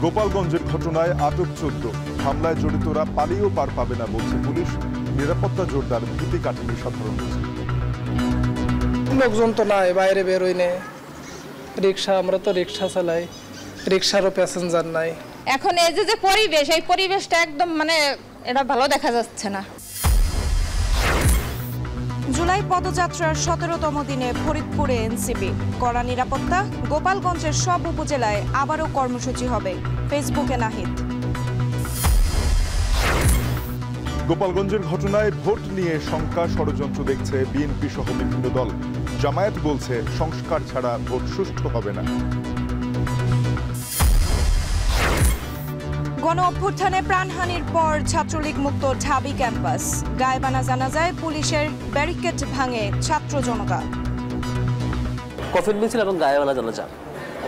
গোপালগঞ্জের ঘটনায় আটক 14, হামলায় জড়িতরা পালিয়েও পার পাবে না বলছে পুলিশ। নিরাপত্তা জোরদার, ভীতি কাটেনি সাধারণ লোকজন তো নাই, বাইরে বেরোই নে। রিক্সা, আমরা তো রিক্সা চালাই, রিক্সারও প্যাসেঞ্জার নাই। এখন এই যে পরিবেশ, এই পরিবেশটা একদম এটা ভালো দেখা যাচ্ছে না। জুলাই পদযাত্রার 17তম দিনে ফরিদপুরে এনসিপি, কড়া নিরাপত্তা। গোপালগঞ্জের সব উপজেলায় আবারও কর্মসূচি হবে, ফেসবুকে নাহিদ। গোপালগঞ্জের ঘটনায় ভোট নিয়ে শঙ্কা, ষড়যন্ত্র দেখছে বিএনপি সহ বিভিন্ন দল। জামায়াত বলছে সংস্কার ছাড়া ভোট সুষ্ঠু হবে না। গণ অভ্যুত্থানে প্রাণহানির পর ছাত্রলীগ মুক্ত ঢাবি ক্যাম্পাস, গায়েবানা জানাজায় পুলিশের ব্যারিকেড ভাঙে ছাত্র জনতা। কফিন মিছিল এবং গায়েবানা জানাজা,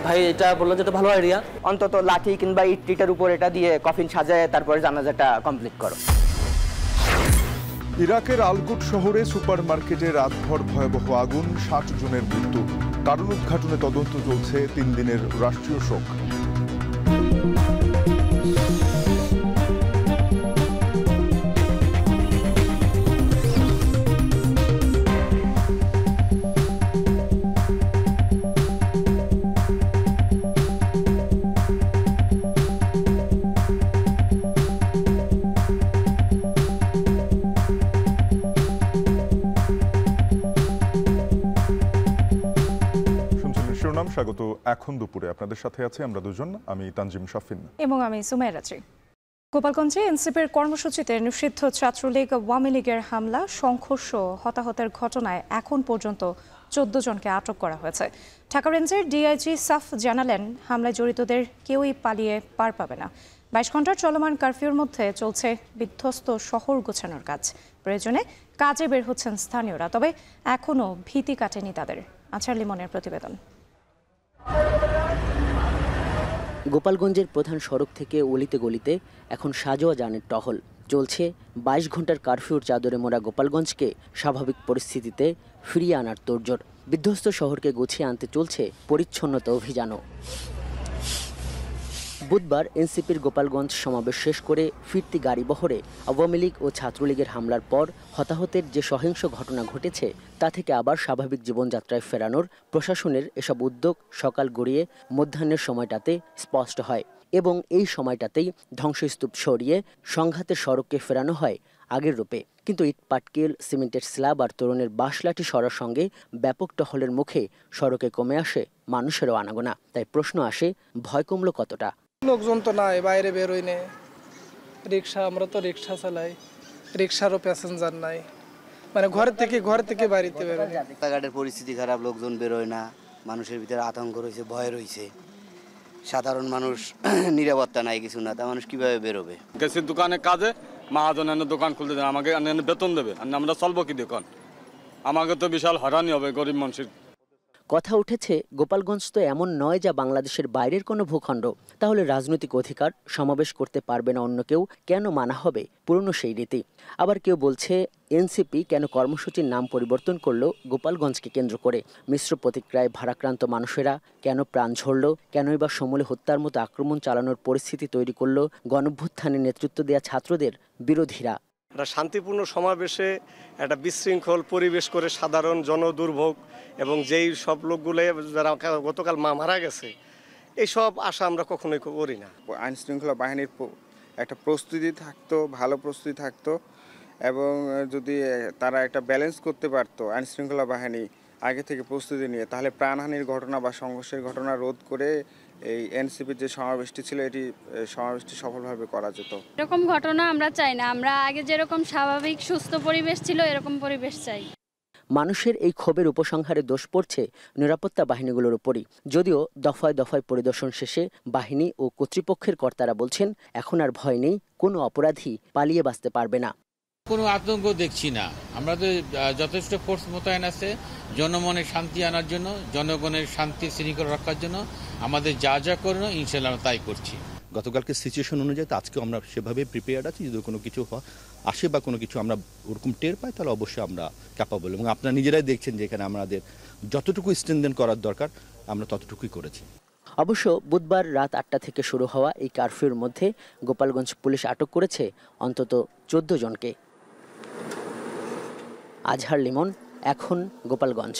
ভাই এটা বললাম যেটা ভালো আইডিয়া। অন্তত লাঠি কিংবা ইটের উপর এটা দিয়ে কফিন সাজায় তারপরে জানাজাটা কমপ্লিট করো। ইরাকের আলকুট শহরে সুপারমার্কেটে রাতভর ভয়াবহ আগুন, 60 জনের মৃত্যু। কারণ উদ্ঘাটনে তদন্ত চলছে, 3 দিনের রাষ্ট্রীয় শোক। স্বাগত। এখন দুপুরে আপনাদের সাথে আছে আমরা দুজন, আমি তানজিম শাফিন এবং আমি সুমাইরা রাজি। গোপালগঞ্জে এনসিপির কর্মসূচিতে নিষিদ্ধ ছাত্রলীগ আওয়ামী লীগের হামলা, সংঘর্ষ, হতাহতের ঘটনায় এখন পর্যন্ত 14 জনকে আটক করা হয়েছে। ঢাকা রেঞ্জের ডিআইজি সাফ জানালেন, হামলায় জড়িতদের কেউই পালিয়ে পার পাবে না। 22 ঘন্টার চলমান কারফিউর মধ্যে চলছে বিধ্বস্ত শহর গোছানোর কাজ। প্রয়োজনে কাজে বের হচ্ছেন স্থানীয়রা, তবে এখনও ভীতি কাটেনি তাদের। আছার লিমনের প্রতিবেদন। গোপালগঞ্জের প্রধান সড়ক থেকে অলিতে গলিতে এখন সাজোয়া যানের টহল চলছে। 22 ঘন্টার কারফিউর চাদরে মোড়া গোপালগঞ্জকে স্বাভাবিক পরিস্থিতিতে ফিরিয়ে আনার তোড়জোড়। বিধ্বস্ত শহরকে গুছিয়ে আনতে চলছে পরিচ্ছন্নতা অভিযানও। বুধবার এনসিপির গোপালগঞ্জ সমাবেশ শেষ করে ফিরতি গাড়িবহরে আওয়ামী লীগ ও ছাত্রলীগের হামলার পর হতাহতের যে সহিংস ঘটনা ঘটেছে তা থেকে আবার স্বাভাবিক জীবনযাত্রায় ফেরানোর প্রশাসনের এসব উদ্যোগ সকাল গড়িয়ে মধ্যাহ্নের সময়টাতে স্পষ্ট হয় এবং এই সময়টাতেই ধ্বংসস্তূপ সরিয়ে সংঘাতের সড়ককে ফেরানো হয় আগের রূপে। কিন্তু ইট পাটকেল, সিমেন্টের স্ল্যাব আর তরুণের বাঁশলাঠি সরার সঙ্গে ব্যাপক টহলের মুখে সড়কে কমে আসে মানুষেরও আনাগোনা। তাই প্রশ্ন আসে, ভয় কমলো কতটা? লোকজন তো নাই, বাইরে বেরোই নে। রিক্সা, আমরা তো রিক্সা চালাই, রিক্সারও প্যাসেঞ্জার নাই। ঘর থেকে বাড়িতে বেরোয়। রাস্তাঘাটের পরিস্থিতি খারাপ, লোকজন বেরোয় না, মানুষের ভিতরে আতঙ্ক রয়েছে, ভয় রয়েছে। সাধারণ মানুষ নিরাপত্তা নাই, কিছু না, তা মানুষ কিভাবে বেরোবে? গেছি দোকানে কাজে, মহাজন দোকান খুলতে দেন, আমাকে বেতন দেবে, আমরা চলবো কি দোকান? আমাকে তো বিশাল হয়রানি হবে গরিব মানুষের। কথা উঠেছে, গোপালগঞ্জ তো এমন নয় যা বাংলাদেশের বাইরের কোনো ভূখণ্ড। তাহলে রাজনৈতিক অধিকার, সমাবেশ করতে পারবে না অন্য কেউ, কেন মানা হবে পুরনো সেই রীতি? আবার কেউ বলছে, এনসিপি কেন কর্মসূচির নাম পরিবর্তন করলো গোপালগঞ্জকে কেন্দ্র করে? মিশ্র প্রতিক্রিয়ায় ভারাক্রান্ত মানুষেরা কেন প্রাণ ঝরল? কেনই বা সমূলে হত্যার মতো আক্রমণ চালানোর পরিস্থিতি তৈরি করলো গণঅভ্যুত্থানে নেতৃত্ব দেওয়া ছাত্রদের বিরোধীরা? শান্তিপূর্ণ সমাবেশে একটা বিশৃঙ্খল পরিবেশ করে সাধারণ জনদুর্ভোগ এবং যেই সব লোকগুলো যারা গতকাল মারা গেছে, এইসব আশা আমরা কখনোই করি না। আইন শৃঙ্খলা বাহিনীর একটা প্রস্তুতি থাকতো, ভালো প্রস্তুতি থাকতো, এবং যদি তারা একটা ব্যালেন্স করতে পারতো আইন শৃঙ্খলা বাহিনী আগে থেকে প্রস্তুতি নিয়ে, তাহলে প্রাণহানির ঘটনা বা সংঘর্ষের ঘটনা রোধ করে এই এনসিপির যে সমাবেশটি ছিল, এটি সমাবেশটি সফলভাবে করা যেত। এরকম ঘটনা আমরা চাই না। আমরা আগে যেরকম স্বাভাবিক সুস্থ পরিবেশ ছিল, এরকম পরিবেশ চাই। মানুষের এই ক্ষোভের উপসংহারে দোষ পড়ছে নিরাপত্তা বাহিনীগুলোর উপরই। যদিও দফায় দফায় পরিদর্শন শেষে বাহিনী ও কর্তৃপক্ষের কর্তারা বলছেন, এখন আর ভয় নেই, কোনো অপরাধী পালিয়ে বাঁচতে পারবে না। কোনো আতঙ্ক দেখছি না। আমরা তো যথেষ্ট ফোর্স মোতায়েন আছে জনমনে শান্তি আনার জন্য, জনগণের শান্তি শৃঙ্খলা রক্ষার জন্য। আমাদের যা যা করণীয় ইনশাআল্লাহ আমরা তাই করছি। গতকালকে সিচুয়েশন অনুযায়ী তো আজকে আমরা সেভাবে প্রিপেয়ার্ড আছি। যদি কোনো কিছু আসে বা কোনো কিছু আমরা ওরকম টের পাই, তাহলে অবশ্যই আমরা ক্যাপাবল। এবং আপনারা নিজেরাই দেখছেন যে এখানে আমাদের যতটুকু স্ট্রেনথেন করার দরকার আমরা ততটুকুই করেছি। অবশ্য বুধবার রাত 8টা থেকে শুরু হওয়া এই কারফিউর মধ্যে গোপালগঞ্জ পুলিশ আটক করেছে অন্তত 14 জনকে। আজহার লিমন, এখন গোপালগঞ্জ।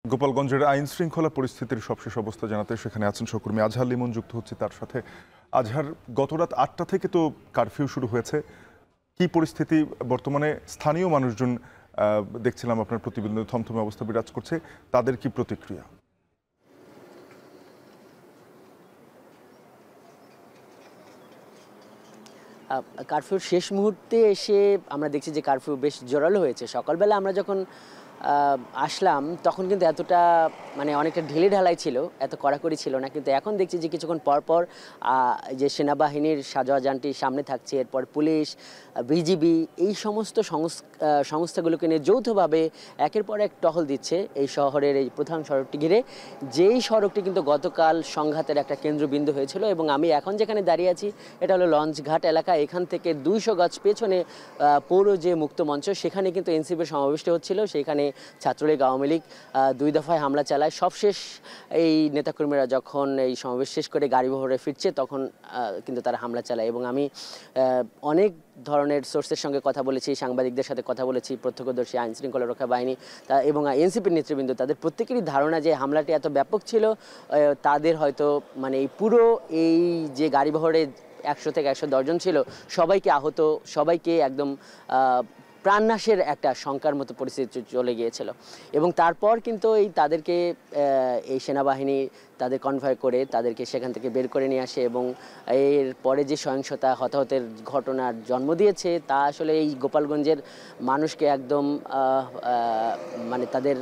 গোপালগঞ্জের আইন শৃঙ্খলা পরিস্থিতির সবশেষ অবস্থা জানাতে সেখানে আছেন সহকর্মী আজহার লিমন, যুক্ত হচ্ছে তার সাথে। আজহার, গত রাত 8টা থেকে তো কারফিউ শুরু হয়েছে, কি পরিস্থিতি বর্তমানে? স্থানীয় মানুষজন দেখছিলাম আপনার প্রতিবেদনে থমথমে অবস্থা বিরাজ করছে, তাদের কি প্রতিক্রিয়া? কারফিউর শেষ মুহূর্তে এসে আমরা দেখছি যে কারফিউ বেশ জোরালো হয়েছে। সকালবেলা আমরা যখন আসলাম তখন কিন্তু এতটা মানে অনেকটা ঢিলে ঢালাই ছিল, এত কড়াকড়ি ছিল না, কিন্তু এখন দেখছি যে কিছুক্ষণ পর পর যে সেনাবাহিনীর সাজোয়া যানটি সামনে থাকছে, এরপর পুলিশ, বিজিবি, এই সমস্ত সংস্থাগুলোকে নিয়ে যৌথভাবে একের পর এক টহল দিচ্ছে এই শহরের এই প্রধান সড়কটি ঘিরে, যেই সড়কটি কিন্তু গতকাল সংঘাতের একটা কেন্দ্রবিন্দু হয়েছিল। এবং আমি এখন যেখানে দাঁড়িয়ে আছি এটা হলো লঞ্চঘাট এলাকা। এখান থেকে 200 গজ পেছনে পৌর যে মুক্ত মঞ্চ, সেখানে কিন্তু এনসিপির সমাবেশটি হচ্ছিল। সেখানে ছাত্রলীগ, আওয়ামী লীগ 2 দফায় হামলা চালায়। সবশেষ এই নেতাকর্মীরা যখন এই সমাবেশ শেষ করে গাড়ি বহরে ফিরছে তখন কিন্তু তারা হামলা চালায়। এবং আমি অনেক ধরনের সোর্সের সঙ্গে কথা বলেছি, সাংবাদিকদের সাথে কথা বলেছি, প্রত্যক্ষদর্শী, আইন শৃঙ্খলা রক্ষা বাহিনী এবং এনসিপির নেতৃবৃন্দ, তাদের প্রত্যেকেরই ধারণা যে হামলাটি এত ব্যাপক ছিল, তাদের হয়তো মানে এই পুরো এই যে গাড়ি বহরে 100 থেকে 110 জন ছিল, সবাইকে আহত, সবাইকে একদম প্রাণনাশের একটা শঙ্কার মতো পরিস্থিতি চলে গিয়েছিল। এবং তারপর কিন্তু তাদেরকে এই সেনাবাহিনী তাদের কনভয় করে তাদেরকে সেখান থেকে বের করে নিয়ে আসে। এবং এর পরে যে সহিংসতা, হতাহতের ঘটনার জন্ম দিয়েছে, তা আসলে এই গোপালগঞ্জের মানুষকে একদম মানে তাদের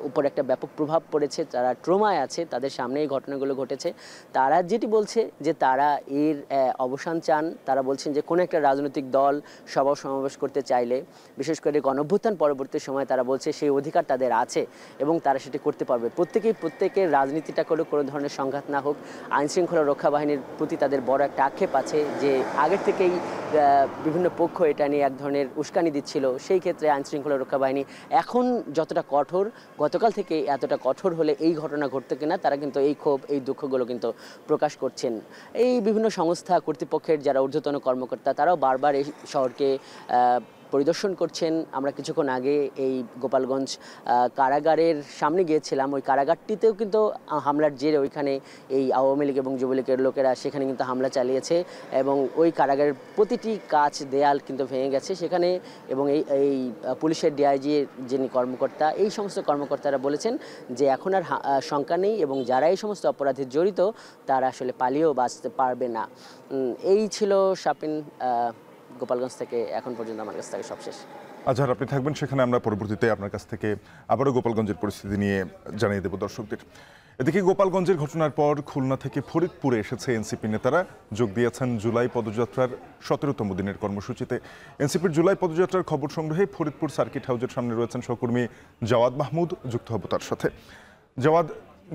উপর একটা ব্যাপক প্রভাব পড়েছে। তারা ট্রমায় আছে, তাদের সামনে এই ঘটনাগুলো ঘটেছে। তারা যেটি বলছে যে তারা এর অবসান চান। তারা বলছেন যে কোনো একটা রাজনৈতিক দল সভা সমাবেশ করতে চাইলে, বিশেষ করে গণঅভ্যুত্থান পরবর্তী সময়, তারা বলছে সেই অধিকার তাদের আছে এবং তারা সেটি করতে পারবে। প্রত্যেকের রাজনীতিটা কোনো ধরনের সংঘাত না হোক। আইন শৃঙ্খলা রক্ষা বাহিনীর প্রতি তাদের বড় একটা আক্ষেপ আছে যে আগের থেকেই বিভিন্ন পক্ষ এটা নিয়ে এক ধরনের উস্কানি দিচ্ছিল। সেই ক্ষেত্রে আইন শৃঙ্খলা রক্ষা বাহিনী এখন যতটা কঠোর, গতকাল থেকে এতটা কঠোর হলে এই ঘটনা ঘটতে কিনা, তারা কিন্তু এই ক্ষোভ, এই দুঃখগুলো কিন্তু প্রকাশ করছেন। এই বিভিন্ন সংস্থা, কর্তৃপক্ষের যারা ঊর্ধ্বতন কর্মকর্তা, তারাও বারবার এই শহরকে পরিদর্শন করছেন। আমরা কিছুক্ষণ আগে এই গোপালগঞ্জ কারাগারের সামনে গিয়েছিলাম। ওই কারাগারটিতেও কিন্তু হামলার জেরে ওইখানে এই আওয়ামী লীগ এবং যুবলীগের লোকেরা সেখানে কিন্তু হামলা চালিয়েছে এবং ওই কারাগারের প্রতিটি কাচ, দেয়াল কিন্তু ভেঙে গেছে সেখানে। এবং এই পুলিশের ডিআইজি যিনি কর্মকর্তা, এই সমস্ত কর্মকর্তারা বলেছেন যে এখন আর শঙ্কা নেই এবং যারা এই সমস্ত অপরাধে জড়িত তারা আসলে পালিয়েও বাঁচতে পারবে না। এই ছিল শাপিন গোপালগঞ্জ থেকে এখন পর্যন্ত আমার কাছ থেকে সবশেষ। আজহার, আপনি থাকবেন সেখানে, আমরা পরবর্তীতে আপনার কাছ থেকে আবারও গোপালগঞ্জের পরিস্থিতি নিয়ে জানিয়ে দেব দর্শকদের। এদিকে গোপালগঞ্জের ঘটনার পর খুলনা থেকে ফরিদপুরে এসেছে এনসিপি নেতারা, যোগ দিয়েছেন জুলাই পদযাত্রার 17তম দিনের কর্মসূচিতে। এনসিপির জুলাই পদযাত্রার খবর সংগ্রহে ফরিদপুর সার্কিট হাউসের সামনে রয়েছেন সহকর্মী জাওয়াদ মাহমুদ, যুক্ত হব তার সাথে। জাওয়াদ,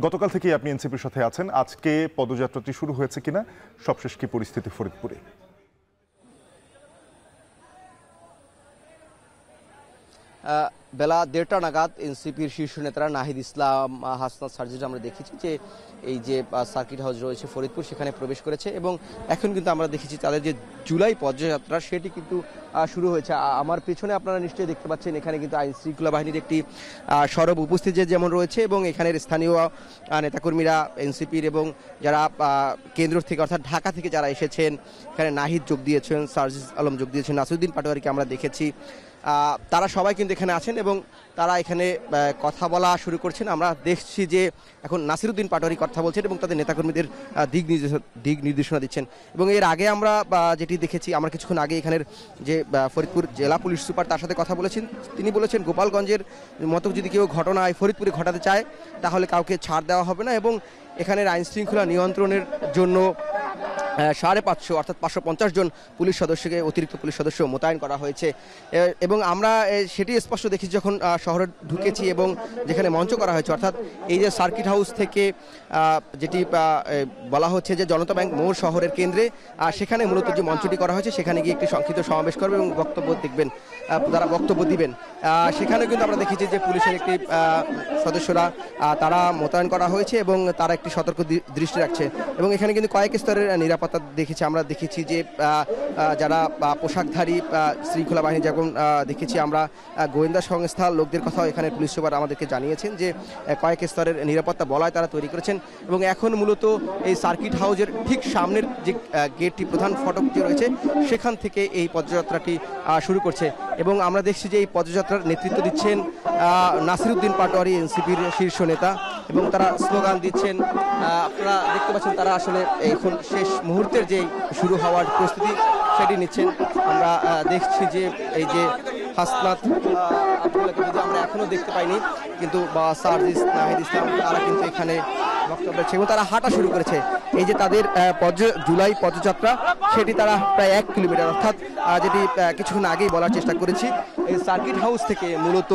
গতকাল থেকেই আপনি এনসিপির সাথে আছেন, আজকে পদযাত্রাটি শুরু হয়েছে কিনা, সবশেষ কি পরিস্থিতি ফরিদপুরে? বেলা 1:30 নাগাদ এনসিপির শীর্ষ নেতারা নাহিদ ইসলাম, হাসনাত সার্জিরা আমরা দেখেছি যে এই যে সার্কিট হাউস রয়েছে ফরিদপুর, সেখানে প্রবেশ করেছে এবং এখন কিন্তু আমরা দেখেছি তাদের যে জুলাই পদযাত্রা সেটি কিন্তু শুরু হয়েছে। আমার পেছনে আপনারা নিশ্চয়ই দেখতে পাচ্ছেন এখানে কিন্তু আইন শৃঙ্খলা বাহিনীর একটি সরব উপস্থিতি যেমন রয়েছে এবং এখানের স্থানীয় নেতাকর্মীরা এনসিপির এবং যারা কেন্দ্র থেকে অর্থাৎ ঢাকা থেকে যারা এসেছেন, এখানে নাহিদ যোগ দিয়েছেন, সার্জিস আলম যোগ দিয়েছেন, নাসিরুদ্দিন পাটোয়ারিকে আমরা দেখেছি, তারা সবাই কিন্তু এখানে আছেন এবং তারা এখানে কথা বলা শুরু করছেন। আমরা দেখছি যে এখন নাসিরুদ্দিন পাটোয়ারি কথা বলছেন এবং তাদের নেতাকর্মীদের দিক নির্দেশনা দিচ্ছেন। এবং এর আগে আমরা যেটি দেখেছি, আমরা কিছুক্ষণ আগে এখানের যে ফরিদপুর জেলা পুলিশ সুপার তার সাথে কথা বলেছেন। তিনি বলেছেন গোপালগঞ্জের মতো যদি কেউ ঘটনায় ফরিদপুরে ঘটাতে চায় তাহলে কাউকে ছাড় দেওয়া হবে না এবং এখানের আইন শৃঙ্খলা নিয়ন্ত্রণের জন্য 550 অর্থাৎ 550 জন পুলিশ সদস্যকে, অতিরিক্ত পুলিশ সদস্য মোতায়েন করা হয়েছে। এবং আমরা সেটি স্পষ্ট দেখি যখন শহরে ঢুকেছি এবং যেখানে মঞ্চ করা হয়েছে, অর্থাৎ এই যে সার্কিট হাউস থেকে যেটি বলা হচ্ছে যে জনতা ব্যাংক মোড় শহরের কেন্দ্রে, সেখানে মূলত যে মঞ্চটি করা হয়েছে সেখানে গিয়ে একটি সংক্ষিপ্ত সমাবেশ করবে এবং বক্তব্য দেখবেন। তারা বক্তব্য দিবেন। সেখানে কিন্তু আমরা দেখেছি যে পুলিশের একটি সদস্যরা তারা মোতায়েন করা হয়েছে এবং তারা একটি সতর্ক দৃষ্টি রাখছে এবং এখানে কিন্তু কয়েক স্তরের নিরাপত্তা দেখেছি। আমরা দেখেছি যে যারা পোশাকধারী শৃঙ্খলা বাহিনী, যেমন দেখেছি আমরা গোয়েন্দা সংস্থার লোকদের কথাও এখানে পুলিশ সুপার আমাদেরকে জানিয়েছেন যে কয়েক স্তরের নিরাপত্তা বলয় তারা তৈরি করেছেন এবং এখন মূলত এই সার্কিট হাউসের ঠিক সামনের যে গেটটি, প্রধান ফটক যে রয়েছে, সেখান থেকে এই পদযাত্রাটি শুরু করছে এবং আমরা দেখছি যে এই পদযাত্রার নেতৃত্ব দিচ্ছেন নাসিরউদ্দিন পাটোয়ারি, এনসিপির শীর্ষ নেতা, এবং তারা স্লোগান দিচ্ছেন। আপনারা দেখতে পাচ্ছেন তারা আসলে এখন শেষ মুহূর্তের যে শুরু হওয়ার প্রস্তুতি সেটি নিচ্ছেন। আমরা দেখছি যে এই যে হাসনাত আব্দুল্লাহকে যদি আমরা এখনো দেখতে পাইনি, কিন্তু সার্জিস, নাহিদ ইসলাম তারা কিন্তু এখানে বক্তব্য রাখছে এবং তারা হাঁটা শুরু করেছে। এই যে তাদের জুলাই পদযাত্রা, সেটি তারা প্রায় 1 কিলোমিটার, অর্থাৎ যেটি কিছুক্ষণ আগেই বলার চেষ্টা করেছি, এই সার্কিট হাউস থেকে মূলত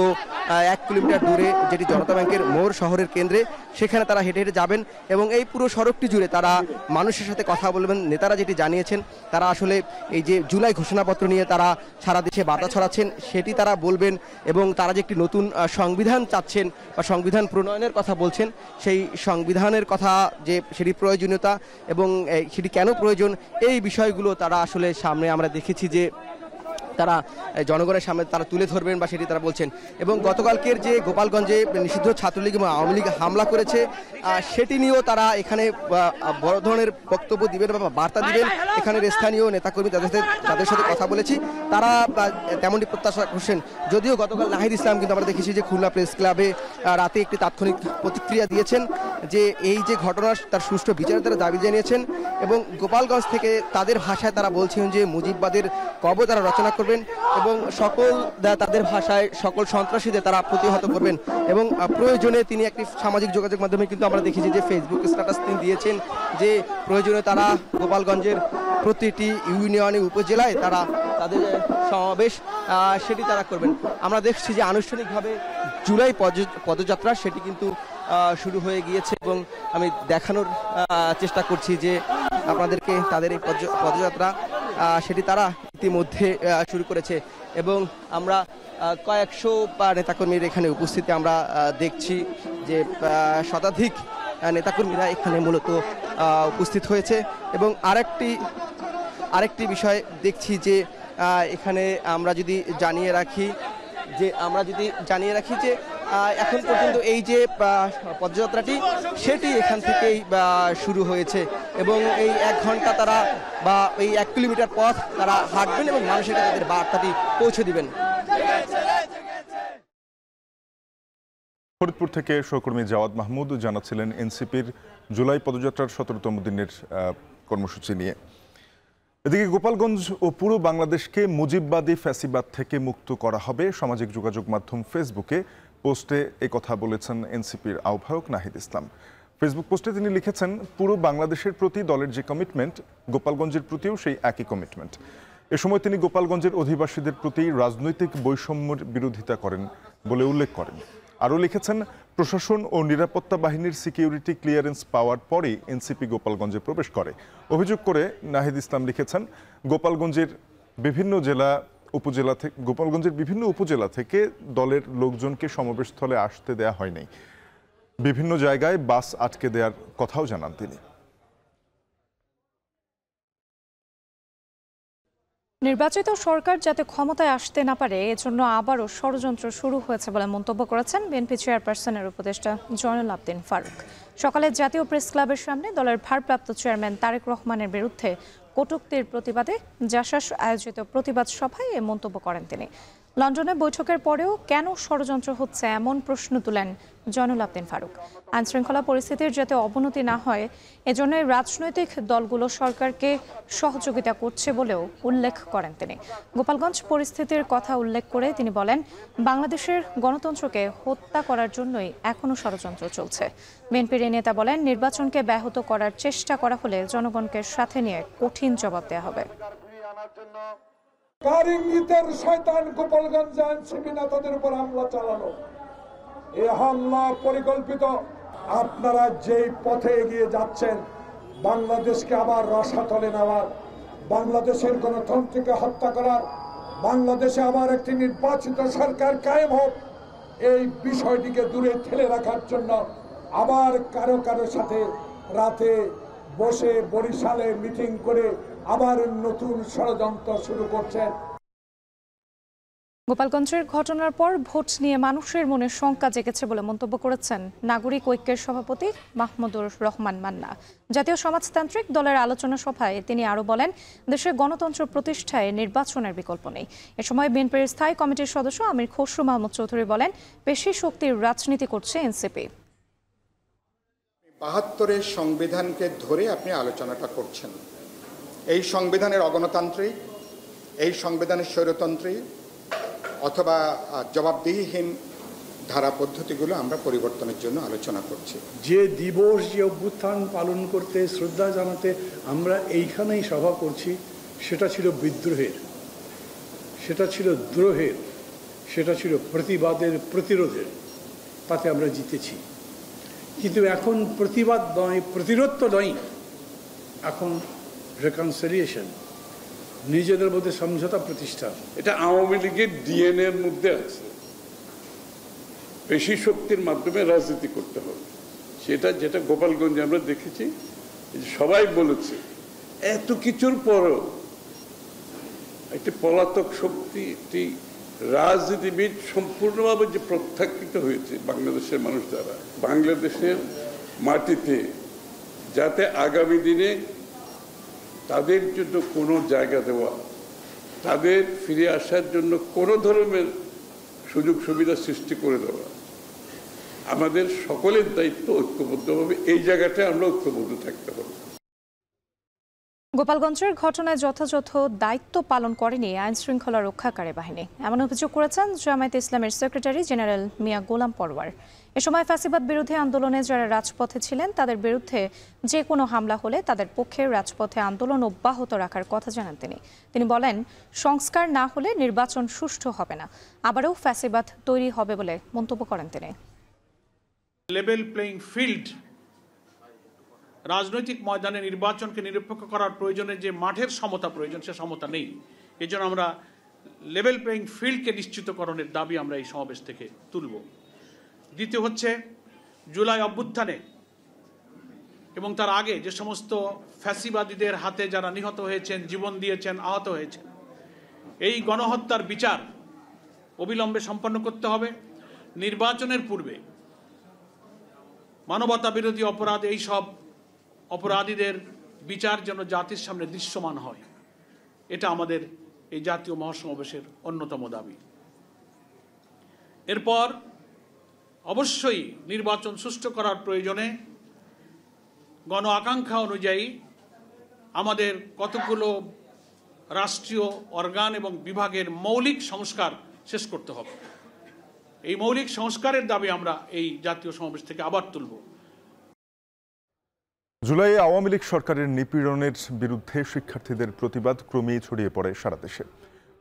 1 কিলোমিটার দূরে যেটি জনতা ব্যাংকের মোড় শহরের কেন্দ্রে, সেখানে তারা হেঁটে হেঁটে যাবেন এবং এই পুরো সড়কটি জুড়ে তারা মানুষের সাথে কথা বলবেন। নেতারা যেটি জানিয়েছেন, তারা আসলে এই যে জুলাই ঘোষণাপত্র নিয়ে তারা সারা দেশে বার্তা ছড়াচ্ছেন সেটি তারা বলবেন এবং তারা যে একটি নতুন সংবিধান চাচ্ছেন বা সংবিধান প্রণয়নের কথা বলছেন, সেই সংবিধানের কথা যে সেটি প্রয়োজনীয়তা এবং সেটি কেন প্রয়োজন, এই বিষয়গুলো তারা আসলে সামনে আমরা দেখেছি যে তারা জনগণের সামনে তারা তুলে ধরবেন বা সেটি তারা বলছেন। এবং গতকালকের যে গোপালগঞ্জে নিষিদ্ধ ছাত্রলীগ এবং আওয়ামী লীগ হামলা করেছে, সেটি নিয়েও তারা এখানে বড় ধরনের বক্তব্য দিবেন বা বার্তা দিবেন। এখানের স্থানীয় নেতাকর্মী তাদের সাথে কথা বলেছি, তারা তেমনটি প্রত্যাশা করছেন। যদিও গতকাল নাহিদ ইসলাম কিন্তু আমরা দেখেছি যে খুলনা প্রেস ক্লাবে রাতে একটি তাৎক্ষণিক প্রতিক্রিয়া দিয়েছেন যে এই যে ঘটনা তার সুষ্ঠু বিচারের তারা দাবি জানিয়েছেন এবং গোপালগঞ্জ থেকে তাদের ভাষায় তারা বলছেন যে মুজিববাদের কবর তারা রচনা করবেন এবং তাদের ভাষায় সকল সন্ত্রাসীদের তারা প্রতিহত করবেন এবং প্রয়োজনে তিনি একটি সামাজিক যোগাযোগ মাধ্যমে কিন্তু আমরা দেখেছি যে ফেসবুক স্ট্যাটাস তিনি দিয়েছেন যে প্রয়োজনে তারা গোপালগঞ্জের প্রতিটি ইউনিয়নে, উপজেলায় তারা তাদের সমাবেশ সেটি তারা করবেন। আমরা দেখছি যে আনুষ্ঠানিকভাবে জুলাই পদযাত্রা সেটি কিন্তু শুরু হয়ে গিয়েছে এবং আমি দেখানোর চেষ্টা করছি যে আপনাদেরকে তাদের এই পদযাত্রা সেটি তারা ইতিমধ্যে শুরু করেছে এবং আমরা কয়েকশো নেতাকর্মীর এখানে উপস্থিতি আমরা দেখছি যে শতাধিক নেতাকর্মীরা এখানে মূলত উপস্থিত হয়েছে এবং আরেকটি বিষয় দেখছি যে এখানে আমরা যদি জানিয়ে রাখি যে এখন পর্যন্ত এই যে পদযাত্রাটি সেটি এখান থেকেই শুরু হয়েছে এবং এই 1 ঘন্টা তারা বা এই 1 কিলোমিটার পথ তারা হাঁটবেন এবং মানুষের কাছে তাদের বার্তাটি পৌঁছে দিবেন। ফরিদপুর থেকে সহকর্মী জাওয়াদ মাহমুদ জানাচ্ছিলেন এনসিপির জুলাই পদযাত্রার 17তম দিনের কর্মসূচি নিয়ে। এদিকে গোপালগঞ্জ ও পুরো বাংলাদেশকে মুজিববাদী ফ্যাসিবাদ থেকে মুক্ত করা হবে। সামাজিক যোগাযোগ মাধ্যম ফেসবুকে পোস্টে একথা বলেছেন এনসিপির আহ্বায়ক নাহিদ ইসলাম। ফেসবুক পোস্টে তিনি লিখেছেন, পুরো বাংলাদেশের প্রতি দলের যে কমিটমেন্ট, গোপালগঞ্জের প্রতিও সেই একই কমিটমেন্ট। এ সময় তিনি গোপালগঞ্জের অধিবাসীদের প্রতি রাজনৈতিক বৈষম্যের বিরোধিতা করেন বলে উল্লেখ করেন। আরও লিখেছেন, প্রশাসন ও নিরাপত্তা বাহিনীর সিকিউরিটি ক্লিয়ারেন্স পাওয়ার পরেই এনসিপি গোপালগঞ্জে প্রবেশ করে। অভিযোগ করে নাহিদ ইসলাম লিখেছেন, গোপালগঞ্জের বিভিন্ন উপজেলা থেকে দলের লোকজনকে সমাবেশস্থলে আসতে দেয়া হয়নি। বিভিন্ন জায়গায় বাস আটকে দেওয়ার কথাও জানান তিনি। নির্বাচিত সরকার যাতে ক্ষমতায় আসতে না পারে এজন্য আবারও ষড়যন্ত্র শুরু হয়েছে বলে মন্তব্য করেছেন বিএনপি চেয়ারপারসনের উপদেষ্টা জয়নুল আবদিন ফারুক। সকালে জাতীয় প্রেস ক্লাবের সামনে দলের ভারপ্রাপ্ত চেয়ারম্যান তারেক রহমানের বিরুদ্ধে কটূক্তির প্রতিবাদে জাসাস আয়োজিত প্রতিবাদ সভায় এ মন্তব্য করেন তিনি। লন্ডনে বৈঠকের পরেও কেন ষড়যন্ত্র হচ্ছে এমন প্রশ্ন তুলেন জয়নুল আবদিন ফারুক। আইনশৃঙ্খলা পরিস্থিতির যাতে অবনতি না হয় এজন্য রাজনৈতিক দলগুলো সরকারকে সহযোগিতা করছে বলেও উল্লেখ করেন তিনি। গোপালগঞ্জ পরিস্থিতির কথা উল্লেখ করে তিনি বলেন, বাংলাদেশের গণতন্ত্রকে হত্যা করার জন্যই এখনো ষড়যন্ত্র চলছে। বিএনপির এই নেতা বলেন, নির্বাচনকে ব্যাহত করার চেষ্টা করা হলে জনগণকে সাথে নিয়ে কঠিন জবাব দেওয়া হবে। কার ইঙ্গিতের শয়তান গোপালগঞ্জে এনসিপি নেতাদের উপর হামলা চালানো? এই হামলা পরিকল্পিত। আপনারা যেই পথে এগিয়ে যাচ্ছেন, বাংলাদেশকে আবার রসাতলে নেওয়ার, বাংলাদেশের গণতন্ত্রকে হত্যা করার, বাংলাদেশে আবার একটি নির্বাচিত সরকার কায়েম হোক, এই বিষয়টিকে দূরে ঠেলে রাখার জন্য আবার কারো কারো সাথে রাতে বসে বরিশালে মিটিং করে আবার নতুন ষড়যন্ত্র শুরু করছেন। গোপালগঞ্জের ঘটনার পর ভোট নিয়ে মানুষের মনে শঙ্কা জেগেছে বলে মন্তব্য করেছেন নাগরিক ঐক্যের সভাপতি মাহমুদুর রহমান মান্না। জাতীয় সমাজতান্ত্রিক দলের আলোচনা সভায় তিনি আরও বলেন, দেশে গণতন্ত্র প্রতিষ্ঠায় নির্বাচনের বিকল্প নেই। এ সময় বিএনপির স্থায়ী কমিটির সদস্য আমির খসরু মাহমুদ চৌধুরী বলেন, পেশি শক্তির রাজনীতি করছে এনসিপি। ৭২-এর সংবিধানকে ধরে আপনি আলোচনাটা করছেন। এই সংবিধানের অগণতান্ত্রিক, এই সংবিধানের স্বৈরতান্ত্রিক অথবা জবাবদিহিহীন ধারা পদ্ধতিগুলো আমরা পরিবর্তনের জন্য আলোচনা করছি। যে দিবস, যে অভ্যুত্থান পালন করতে, শ্রদ্ধা জানাতে আমরা এইখানেই সভা করছি, সেটা ছিল বিদ্রোহের, সেটা ছিল দ্রোহের, সেটা ছিল প্রতিবাদের, প্রতিরোধের। তাতে আমরা জিতেছি। কিন্তু এখন প্রতিবাদ নয়, প্রতিরোধ তো নয়, এখন রেকনসিলিয়েশন, নিজেদের মধ্যে সমঝোতা প্রতিষ্ঠা। এটা আওয়ামী লীগের ডিএনএ এর মধ্যে আছে। পেশি শক্তির মাধ্যমে রাজনীতি করতে হবে, সেটা যেটা গোপালগঞ্জে আমরা দেখেছি। সবাই বলেছে এত কিছুর পরও একটি পলাতক শক্তি, একটি রাজনীতিবিদ সম্পূর্ণভাবে যে প্রত্যাখ্যিত হয়েছে বাংলাদেশের মানুষ দ্বারা, বাংলাদেশের মাটিতে যাতে আগামী দিনে তাদের জন্য কোনো জায়গা দেওয়া, তাদের ফিরে আসার জন্য কোনো ধরনের সুযোগ সুবিধা সৃষ্টি করে দেওয়া, আমাদের সকলের দায়িত্ব। ঐক্যবদ্ধভাবে এই জায়গাটায় আমরা ঐক্যবদ্ধ থাকতে হবে। গোপালগঞ্জের ঘটনায় যথাযথ দায়িত্ব পালন করেনি আইন শৃঙ্খলা রক্ষাকারী বাহিনী, এমন অভিযোগ করেছেন জামায়াতে ইসলামের সেক্রেটারি জেনারেল মিয়া গোলাম পরওয়ার। এ সময় ফ্যাসিবাদ বিরোধী আন্দোলনে যারা রাজপথে ছিলেন তাদের বিরুদ্ধে যে কোনো হামলা হলে তাদের পক্ষে রাজপথে আন্দোলন অব্যাহত রাখার কথা জানান তিনি বলেন, সংস্কার না হলে নির্বাচন সুষ্ঠু হবে না, আবারও ফ্যাসিবাদ তৈরি হবে বলে মন্তব্য করেন তিনি। লেভেল প্লেইং ফিল্ড, রাজনৈতিক ময়দানে নির্বাচনকে নিরপেক্ষ করার প্রয়োজনে যে মাঠের সমতা প্রয়োজন, সে সমতা নেই। এই জন্য আমরা লেভেল প্লেইং ফিল্ডকে নিশ্চিতকরণের দাবি আমরা এই সমাবেশ থেকে তুলব। দ্বিতীয় হচ্ছে, জুলাই অভ্যুত্থানে এবং তার আগে যে সমস্ত ফ্যাসিবাদীদের হাতে যারা নিহত হয়েছেন, জীবন দিয়েছেন, আহত হয়েছেন, এই গণহত্যার বিচার অবিলম্বে সম্পন্ন করতে হবে। নির্বাচনের পূর্বে মানবতা বিরোধী অপরাধ, এই সব অপরাধীদের বিচার যেন জাতির সামনে দৃশ্যমান হয়, এটা আমাদের এই জাতীয় মহাসমাবেশের অন্যতম দাবি। এরপর অবশ্যই নির্বাচন সুষ্ঠু করার প্রয়োজনে গণ আকাঙ্ক্ষা অনুযায়ী আমাদের কতগুলো রাষ্ট্রীয় অর্গান এবং বিভাগের মৌলিক সংস্কার শেষ করতে হবে। এই মৌলিক সংস্কারের দাবি আমরা এই জাতীয় সমাবেশ থেকে আবার তুলব। জুলাইয়ে আওয়ামী লীগ সরকারের নিপীড়নের বিরুদ্ধে শিক্ষার্থীদের প্রতিবাদ ক্রমেই ছড়িয়ে পড়ে সারা দেশে।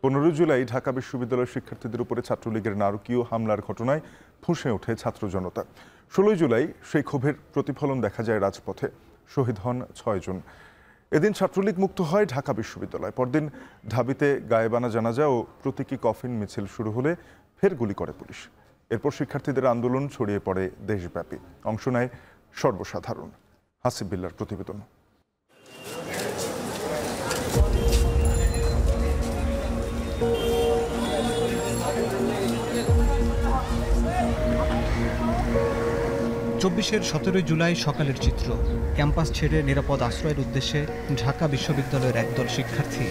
15 জুলাই ঢাকা বিশ্ববিদ্যালয়ের শিক্ষার্থীদের উপরে ছাত্রলীগের নারকীয় হামলার ঘটনায় ফুঁসে ওঠে ছাত্র জনতা। 16 জুলাই সেই ক্ষোভের প্রতিফলন দেখা যায় রাজপথে, শহীদ হন 6 জন। এদিন ছাত্রলীগ মুক্ত হয় ঢাকা বিশ্ববিদ্যালয়। পরদিন ঢাবিতে গায়েবানা জানাজা ও প্রতীকী কফিন মিছিল শুরু হলে ফের গুলি করে পুলিশ। এরপর শিক্ষার্থীদের আন্দোলন ছড়িয়ে পড়ে দেশব্যাপী, অংশ নেয় সর্বসাধারণ। হাসিব বিল্লার প্রতিবেদন। চব্বিশের 17 জুলাই সকালের চিত্র। ক্যাম্পাস ছেড়ে নিরাপদ আশ্রয়ের উদ্দেশ্যে ঢাকা বিশ্ববিদ্যালয়ের একদল শিক্ষার্থী।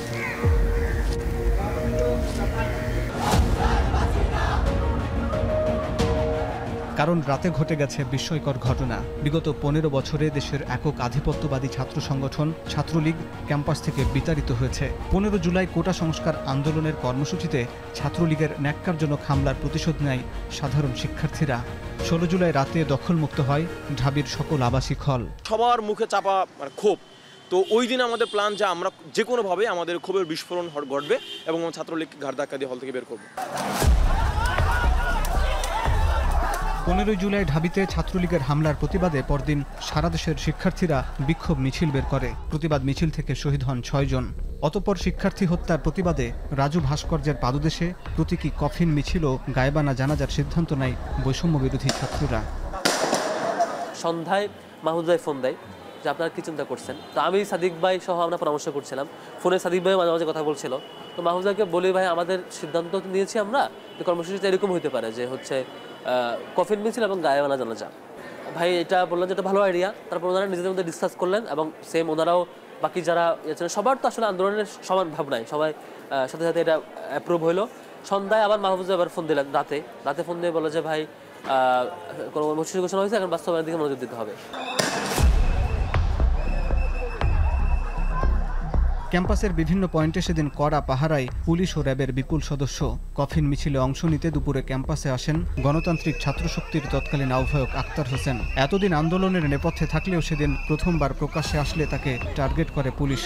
কারণ রাতে ঘটে গেছে বিস্ময়কর ঘটনা। বিগত 15 বছরে দেশের একক আধিপত্যবাদী ছাত্র সংগঠন ছাত্রলীগ ক্যাম্পাস থেকে বিতাড়িত হয়েছে। 15 জুলাই কোটা সংস্কার আন্দোলনের কর্মসূচিতে ছাত্রলীগের ন্যাক্কারজনক হামলার প্রতিশোধ নেয় সাধারণ শিক্ষার্থীরা। 16 জুলাই রাতে দখলমুক্ত হয় ঢাবির সকল আবাসিক হল। সবার মুখে চাপা ক্ষোভ। তো ওই দিন আমাদের প্ল্যান যে আমরা যে কোনোভাবে আমাদের ক্ষোভের বিস্ফোরণ ঘটবে এবং ছাত্রলীগকে ঘাড় ধাক্কা দিয়ে হল থেকে বের করব। 15 জুলাই ঢাবিতে ছাত্রলীগের হামলার প্রতিবাদে পরদিন সারা দেশের শিক্ষার্থীরা বিক্ষোভ মিছিল বের করে। প্রতিবাদ মিছিল থেকে শহীদ হন 6 জন। অতঃপর শিক্ষার্থী হত্যার প্রতিবাদে রাজু ভাস্কর্যের পাদদেশে প্রতীকী কফিন মিছিল ও গায়েবানা জানাজার সিদ্ধান্ত নেয় বৈষম্য বিরোধী ছাত্ররা। সন্ধ্যায় মাহমুদ ভাই ফোন দেয় যে আপনারা কি চিন্তা করছেন। তো আমি সাদিক ভাই সহ আমরা পরামর্শ করছিলাম। ফোনে সাদিক ভাই মাঝে মাঝে কথা বলছিল। তো মাহমুদ ভাইকে বলি, ভাই আমাদের সিদ্ধান্ত নিয়েছি আমরা, যে কর্মসূচিটা এরকম হতে পারে যে হচ্ছে কফিন মিছিল এবং গায়েবানা জানাজা। ভাই এটা বললেন যে এটা ভালো আইডিয়া। তারপর ওনারা নিজেদের মধ্যে ডিসকাস করলেন এবং সেম ওনারাও বাকি যারা ছিলেন সবার তো আসলে আন্দোলনের সমান ভাবনাই, সবাই সাথে সাথে এটা অ্যাপ্রুভ হলো। সন্ধ্যায় আবার মাহমুদ ভাই আবার ফোন দিলেন, রাতে ফোন দিয়ে বলে যে ভাই কর্মসূচি ঘোষণা হয়েছে, এখন বাস্তবায়নের দিকে মনোযোগ দিতে হবে। ক্যাম্পাসের বিভিন্ন পয়েন্টে সেদিন কড়া পাহারায় পুলিশ ও র্যাবের বিপুল সদস্য। কফিন মিছিলে অংশ নিতে দুপুরে ক্যাম্পাসে আসেন গণতান্ত্রিক ছাত্রশক্তির তৎকালীন আহ্বায়ক আক্তার হোসেন। এতদিন আন্দোলনের নেপথ্যে থাকলেও সেদিন প্রথমবার প্রকাশ্যে আসলে তাকে টার্গেট করে পুলিশ।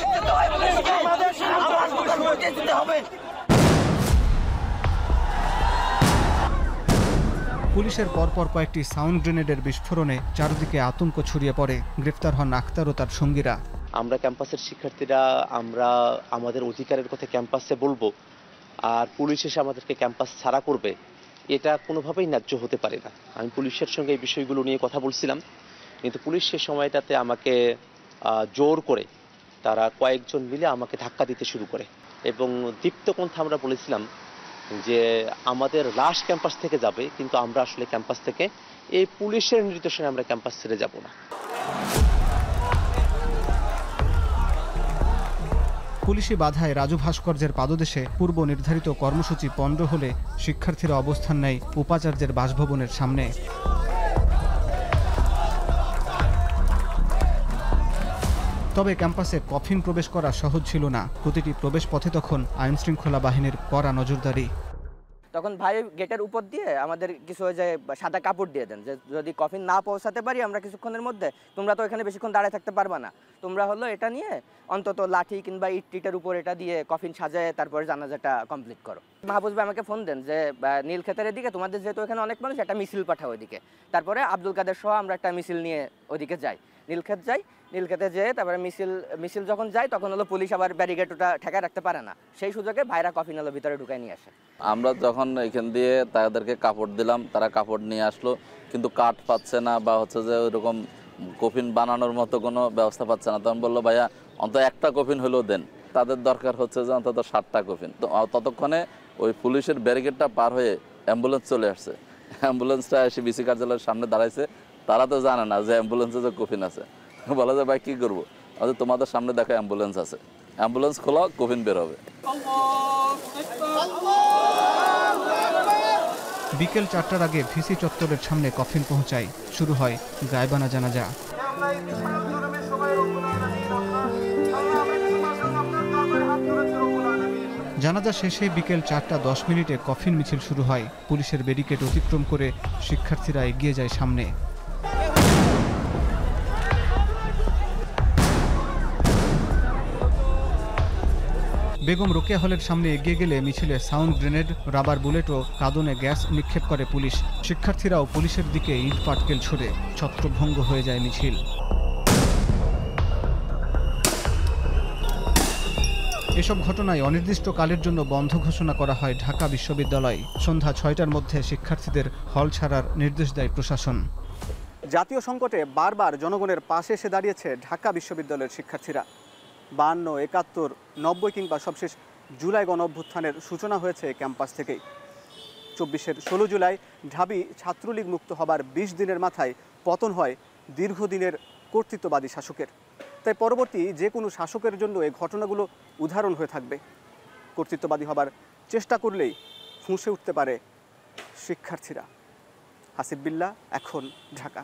পুলিশের পরপর কয়েকটি সাউন্ড গ্রেনেডের বিস্ফোরণে চারদিকে আতঙ্ক ছড়িয়ে পড়ে। গ্রেফতার হন আক্তার ও তার সঙ্গীরা। আমরা ক্যাম্পাসের শিক্ষার্থীরা আমরা আমাদের অধিকারের কথা ক্যাম্পাসে বলবো, আর পুলিশ এসে আমাদেরকে ক্যাম্পাস ছাড়া করবে, এটা কোনোভাবেই ন্যায্য হতে পারে না। আমি পুলিশের সঙ্গে এই বিষয়গুলো নিয়ে কথা বলছিলাম, কিন্তু পুলিশ সে সময়টাতে আমাকে জোর করে তারা কয়েকজন মিলে আমাকে ধাক্কা দিতে শুরু করে এবং দীপ্তকণ্ঠে আমরা বলেছিলাম যে আমাদের লাশ ক্যাম্পাস থেকে যাবে, কিন্তু আমরা আসলে ক্যাম্পাস থেকে এই পুলিশের নির্দেশনে আমরা ক্যাম্পাস ছেড়ে যাব না। পুলিশি বাধায় রাজু ভাস্কর্যের পাদদেশে পূর্ব নির্ধারিত কর্মসূচি পণ্ড হলে শিক্ষার্থীরা অবস্থান নেয় উপাচার্যের বাসভবনের সামনে। তবে ক্যাম্পাসে কফিন প্রবেশ করা সহজ ছিল না। প্রতিটি প্রবেশ পথে তখন আইনশৃঙ্খলা বাহিনীর কড়া নজরদারি। তখন ভাই গেটের উপর দিয়ে আমাদের কিছু ওই যে সাদা কাপড় দিয়ে দেন যে যদি কফিন না পৌঁছাতে পারি আমরা কিছুক্ষণের মধ্যে, তোমরা তো এখানে বেশিক্ষণ দাঁড়িয়ে থাকতে পারবা না, তোমরা হলো এটা নিয়ে অন্তত লাঠি কিংবা ইট টিটের উপর এটা দিয়ে কফিন সাজায় তারপরে জানাজাটা কমপ্লিট করো। মাহফুজ ভাই আমাকে ফোন দেন যে নীলক্ষেতের দিকে তোমাদের যেহেতু এখানে অনেক মানুষ, একটা মিছিল পাঠাও ওইদিকে। তারপরে আব্দুল কাদের সহ আমরা একটা মিছিল নিয়ে ওইদিকে যাই, নীলক্ষেত যাই। নীলক্ষেতে যেয়ে তারপরে মিছিল যখন যায় তখন হলো পুলিশ আবার ব্যারিকেড ওটা ঠেকায় রাখতে পারে না, সেই সুযোগে ভাইরা কফিন হলো ভিতরে ঢুকায় নিয়ে আসে। আমরা যখন এখান দিয়ে তাদেরকে কাপড় দিলাম, তারা কাপড় নিয়ে আসলো, কিন্তু কাঠ পাচ্ছে না বা হচ্ছে যে ওইরকম কফিন বানানোর মতো কোনো ব্যবস্থা পাচ্ছে না। তখন বললো ভাইয়া অন্তত একটা কফিন হলেও দেন। তাদের দরকার হচ্ছে যে অন্তত 60টা কফিন। তো ততক্ষণে ওই পুলিশের ব্যারিকেডটা পার হয়ে অ্যাম্বুলেন্স চলে আসছে। অ্যাম্বুলেন্সটা এসে বিসি কার্যালয়ের সামনে দাঁড়াইছে। তারা তো জানে না যে অ্যাম্বুলেন্সে যে কফিন আছে। বলা যায় ভাই কী করবো, তোমাদের সামনে দেখো অ্যাম্বুলেন্স আছে, অ্যাম্বুলেন্স খোলা, কফিন বের হবে। বিকেল 4টার আগে ভিসি চত্বরের সামনে কফিন পৌঁছায়। শুরু হয় গায়েবানা জানাজা। জানাজা শেষে বিকেল 4:10 কফিন মিছিল শুরু হয়। পুলিশের ব্যারিকেড অতিক্রম করে শিক্ষার্থীরা এগিয়ে যায় সামনে। বেগম রোকেয়া হলের সামনে এগিয়ে গেলে মিছিলে সাউন্ড গ্রেনেড, রাবার বুলেট ও কাঁদনে গ্যাস নিক্ষেপ করে পুলিশ। শিক্ষার্থীরাও পুলিশের দিকে ইট পাটকেল ছুড়ে ছত্রভঙ্গ হয়ে যায় মিছিল। এসব ঘটনায় অনির্দিষ্টকালের জন্য বন্ধ ঘোষণা করা হয় ঢাকা বিশ্ববিদ্যালয়। সন্ধ্যা 6টার মধ্যে শিক্ষার্থীদের হল ছাড়ার নির্দেশ দেয় প্রশাসন। জাতীয় সংকটে বারবার জনগণের পাশে এসে দাঁড়িয়েছে ঢাকা বিশ্ববিদ্যালয়ের শিক্ষার্থীরা। 52, 71, 90 কিংবা সবশেষ জুলাই গণঅভ্যুত্থানের সূচনা হয়েছে ক্যাম্পাস থেকেই। 24-এর 16 জুলাই ঢাবি ছাত্রলীগ মুক্ত হবার 20 দিনের মাথায় পতন হয় দীর্ঘদিনের কর্তৃত্ববাদী শাসকের। তাই পরবর্তী যে কোনো শাসকের জন্য এই ঘটনাগুলো উদাহরণ হয়ে থাকবে। কর্তৃত্ববাদী হবার চেষ্টা করলেই ফুঁসে উঠতে পারে শিক্ষার্থীরা। হাসিব বিল্লাহ, এখন, ঢাকা।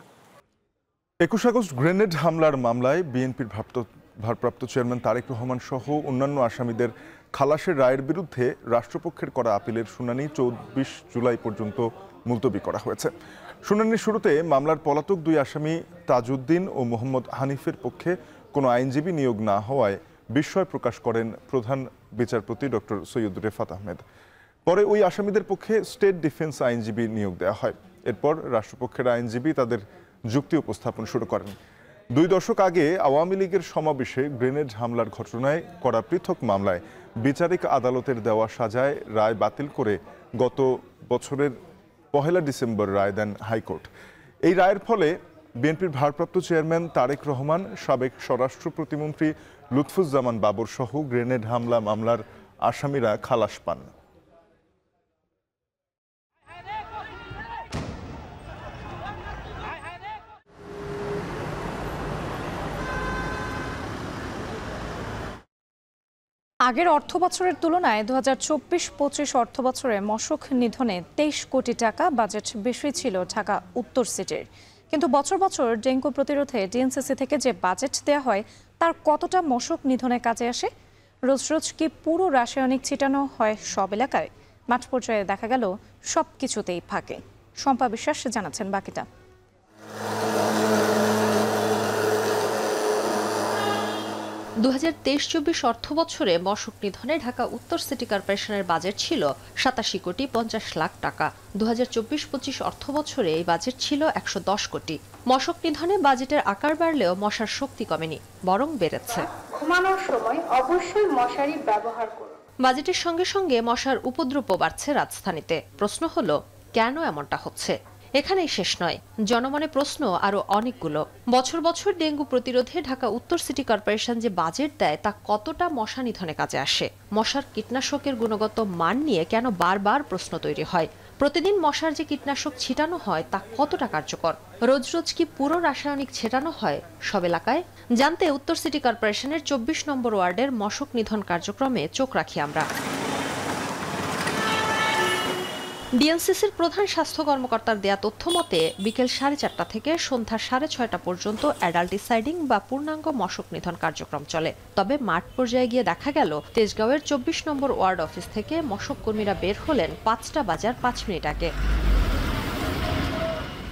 21 আগস্ট গ্রেনেড হামলার মামলায় বিএনপির ভারপ্রাপ্ত চেয়ারম্যান তারেক রহমান সহ অন্যান্য আসামিদের খালাসের রায়ের বিরুদ্ধে রাষ্ট্রপক্ষের করা আপিলের শুনানি 24 জুলাই পর্যন্ত মুলতবি করা হয়েছে। শুনানির শুরুতে মামলার পলাতক 2 আসামি তাজউদ্দিন ও মোহাম্মদ হানিফের পক্ষে কোনো আইনজীবী নিয়োগ না হওয়ায় বিস্ময় প্রকাশ করেন প্রধান বিচারপতি ডক্টর সৈয়দ রেফাত আহমেদ। পরে ওই আসামিদের পক্ষে স্টেট ডিফেন্স আইনজীবী নিয়োগ দেওয়া হয়। এরপর রাষ্ট্রপক্ষের আইনজীবী তাদের যুক্তি উপস্থাপন শুরু করেন। 2 দশক আগে আওয়ামী লীগের সমাবেশে গ্রেনেড হামলার ঘটনায় করা পৃথক মামলায় বিচারিক আদালতের দেওয়া সাজায় রায় বাতিল করে গত বছরের 1 ডিসেম্বর রায় দেন হাইকোর্ট। এই রায়ের ফলে বিএনপির ভারপ্রাপ্ত চেয়ারম্যান তারেক রহমান, সাবেক স্বরাষ্ট্র প্রতিমন্ত্রী লুৎফুজ্জামান বাবর সহ গ্রেনেড হামলা মামলার আসামিরা খালাস পান। আগের অর্থ বছরের তুলনায় 2024-25 অর্থ বছরে মশক নিধনে 23 কোটি টাকা বাজেট বেশি ছিল ঢাকা উত্তর সিটির। কিন্তু বছর বছর ডেঙ্গু প্রতিরোধে ডিএনসিসি থেকে যে বাজেট দেওয়া হয় তার কতটা মশক নিধনে কাজে আসে? রোজ রোজ কি পুরো রাসায়নিক ছিটানো হয় সব এলাকায়? মাঠ পর্যায়ে দেখা গেল সব কিছুতেই ফাঁকে। শম্পা বিশ্বাস জানাচ্ছেন বাকিটা। 2023-24 অর্থ বছরে মশক নিধনে ঢাকা উত্তর সিটি কর্পোরেশনের বাজেট ছিল 87 কোটি 50 লাখ টাকা। 2024-25 অর্থ বছরে এই বাজেট ছিল 110 কোটি। মশক নিধনে বাজেটের আকার বাড়লেও মশার শক্তি কমেনি, বরং বেড়েছে। ঘুমানোর সময় অবশ্যই মশারি ব্যবহার করুন। বাজেটের সঙ্গে সঙ্গে মশার উপদ্রব বাড়ছে রাজধানীতে। প্রশ্ন হলো, কেন এমনটা হচ্ছে? এখানেই শেষ নয়, জনমনে প্রশ্ন আরো অনেকগুলো। বছর বছর ডেঙ্গু প্রতিরোধে ঢাকা উত্তর সিটি কর্পোরেশন যে বাজেট দেয় তা কতটা মশা নিধনে কাজে আসে? মশার কীটনাশকের গুণগত মান নিয়ে কেন বারবার প্রশ্ন তৈরি হয়? প্রতিদিন মশার যে কীটনাশক ছিটানো হয় তা কতটা কার্যকর? রোজ রোজ কি পুরো রাসায়নিক ছেটানো হয় সব এলাকায়? জানতে উত্তর সিটি কর্পোরেশনের 24 নম্বর ওয়ার্ডের মশক নিধন কার্যক্রমে চোখ রাখি আমরা। ডিএনসিসির প্রধান স্বাস্থ্য কর্মকর্তার দেয়া তথ্য মতে বিকেল 4:30 থেকে সন্ধ্যা 6:30 পর্যন্ত অ্যাডাল্টিসাইডিং বা পূর্ণাঙ্গ মশক নিধন কার্যক্রম চলে। তবে মাঠ পর্যায়ে গিয়ে দেখা গেল তেজগাঁওয়ের 24 নম্বর ওয়ার্ড অফিস থেকে মশক কর্মীরা বের হলেন 5:05 আগে।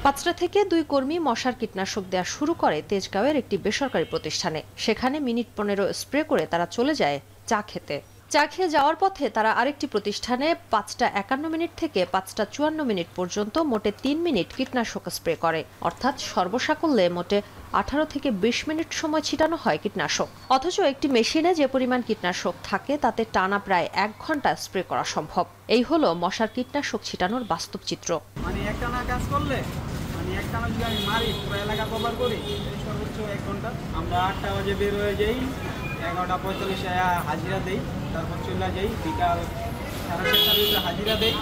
5টা থেকে 2 কর্মী মশার কীটনাশক দেওয়া শুরু করে তেজগাঁওয়ের একটি বেসরকারি প্রতিষ্ঠানে। সেখানে মিনিট 15 স্প্রে করে তারা চলে যায় চা খেতে। চা খেয়ে যাওয়ার পথে তারা আরেকটি প্রতিষ্ঠানে 5:51 থেকে 5:54 পর্যন্ত মোটে 3 মিনিট কীটনাশক স্প্রে করে। অর্থাৎ সর্বসাকল্যে মোটে 18 থেকে 20 মিনিট সময় ছিটানো হয় কীটনাশক। অথচ একটি মেশিনে যে পরিমাণ কীটনাশক থাকে তাতে টানা প্রায় 1 ঘন্টা স্প্রে করা সম্ভব। এই হলো মশার কীটনাশক ছিটানোর বাস্তব চিত্র। একটানা কাজ করলে একটানা যদি আমি মারি পুরো এলাকা কভার করি সর্বোচ্চ 1 ঘন্টা। আমরা 8টা বাজে বের হয়ে যাই, 11:45 হাজিরা দেই, তারপর চলে যাই বিকাল 7:30 ভিতরে হাজিরা দেই,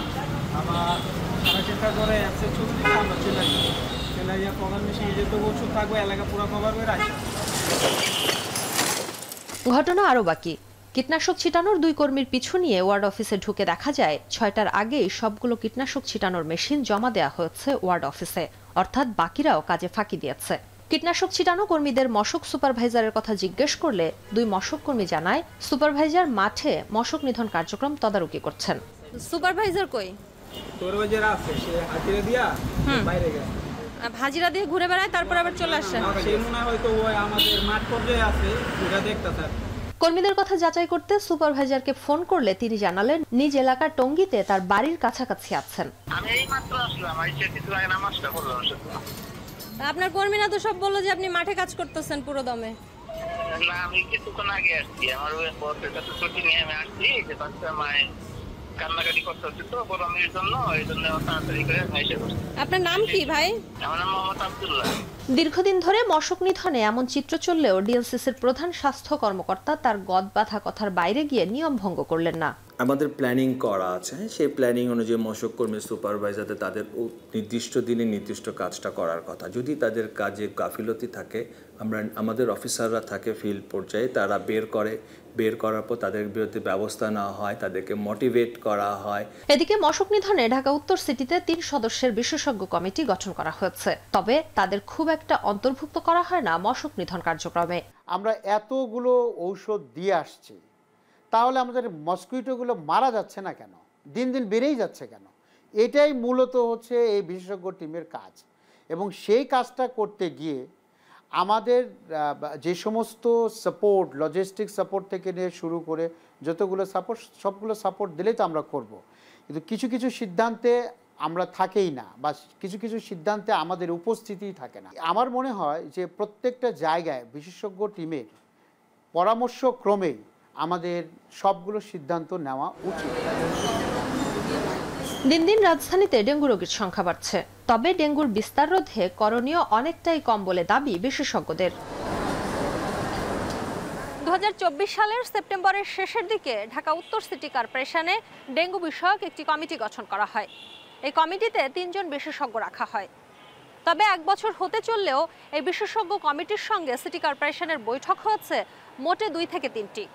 আবার 7:30 করে অ্যাপসের ছুটি দিতে আমরা চলে যাই কভার মেশিনে যেহেতু ওষুধ থাকবে এলাকা পুরো কভার করে আসে। ঘটনা আরও বাকি। কীটনাশক ছিটানোর 2 কর্মীর পিছু নিয়ে ওয়ার্ড অফিসে ঢুকে দেখা যায় 6টার আগেই সবগুলো কীটনাশক ছিটানোর মেশিন জমা দেওয়া হয়েছে ওয়ার্ড অফিসে। অর্থাৎ বাকিরাও কাজে ফাঁকি দিয়েছে। কীটনাশক ছিটানো কর্মীদের মশক সুপারভাইজারের কথা জিজ্ঞেস করলে 2 মশক কর্মী জানায় সুপারভাইজার মাঠে মশক নিধন কার্যক্রম তদারকি করছেন। সুপারভাইজার কই? সুপারভাইজার আছে, সে হাজিরা দিয়া বাইরে গেছে। হাজিরা দিয়ে ঘুরে বেড়ায়, তারপর আবার চলে আসে। সেই মনে হয় হয়তো ওই আমাদের মাঠ পর্যায়ে আছে, ওটা দেখতেছে। কর্মীদের কথা যাচাই করতে সুপারভাইজারকে ফোন করলে তিনি জানালেন নিজ এলাকার টঙ্গীতে তার বাড়ির কাছাকাছি আছেন। আমি এইমাত্র আসলাম, নামাজটা পড়লাম। আপনার কর্মীরা তো সব বললো যে আপনি মাঠে কাজ করতেছেন পুরো দমে। না, আমি কিছুক্ষণ আগে আসছি, আমার ওই বসের কাছে ছুটি নিয়ে আমি আসছি, যে বাচ্চা মায়ের কান্নাকাটি করতে হচ্ছে তো গরমের জন্য, এই জন্য তাড়াতাড়ি করে এসে করছি। আপনার নাম কি ভাই? আমার নাম মোহাম্মদ আব্দুল্লাহ। দীর্ঘদিন ধরে মশক নিধনে এমন চিত্র চললেও ডিএনসিসির প্রধান স্বাস্থ্য কর্মকর্তা তার গদ বাঁধা কথার বাইরে গিয়ে নিয়ম ভঙ্গ করলেন না। আমাদের প্ল্যানিং করা আছে, সেই প্ল্যানিং অনুযায়ী মশক কর্মী সুপারভাইজারদের তাদের নির্দিষ্ট দিনে নির্দিষ্ট কাজটা করার কথা। যদি তাদের কাজে গাফিলতি থাকে, আমাদের অফিসাররা থাকে ফিল্ড পর্যায়ে, তারা বের করার পর তাদের বিরুদ্ধে ব্যবস্থা নেওয়া হয়, তাদেরকে মোটিভেট করা হয়। এদিকে মশক নিধনে ঢাকা উত্তর সিটিতে 3 সদস্যের বিশেষজ্ঞ কমিটি গঠন করা হয়েছে। তবে তাদের খুব একটা অন্তর্ভুক্ত করা হয় না মশক নিধন কার্যক্রমে। আমরা এতগুলো ঔষধ দিয়ে আসছি, তাহলে আমাদের মসকুইটোগুলো মারা যাচ্ছে না কেন? দিন দিন বেড়েই যাচ্ছে কেন? এটাই মূলত হচ্ছে এই বিশেষজ্ঞ টিমের কাজ। এবং সেই কাজটা করতে গিয়ে আমাদের যে সমস্ত সাপোর্ট, লজিস্টিক সাপোর্ট থেকে নিয়ে শুরু করে যতগুলো সাপোর্ট, সবগুলো সাপোর্ট দিলেই তো আমরা করব। কিন্তু কিছু কিছু সিদ্ধান্তে আমরা থাকেই না, বা কিছু কিছু সিদ্ধান্তে আমাদের উপস্থিতিই থাকে না। আমার মনে হয় যে প্রত্যেকটা জায়গায় বিশেষজ্ঞ টিমের পরামর্শ ক্রমেই আমাদের সবগুলো সিদ্ধান্ত নেওয়া উচিত। দিন দিন রাজধানীতে ডেঙ্গু রোগীর সংখ্যা বাড়ছে, তবে ডেঙ্গুর বিস্তার রোধে করণীয় অনেকটাই কম বলে দাবি বিশেষজ্ঞদের। 2024 সালের সেপ্টেম্বরের শেষের দিকে ঢাকা উত্তর সিটি কর্পোরেশনে ডেঙ্গু বিষয়ক একটি কমিটি গঠন করা হয়। এই কমিটিতে 3 জন বিশেষজ্ঞ রাখা হয়। তবে 1 বছর হতে চললেও এই বিশেষজ্ঞ কমিটির সঙ্গে সিটি কর্পোরেশনের বৈঠক হয়েছে মোটে 2 থেকে 3টি।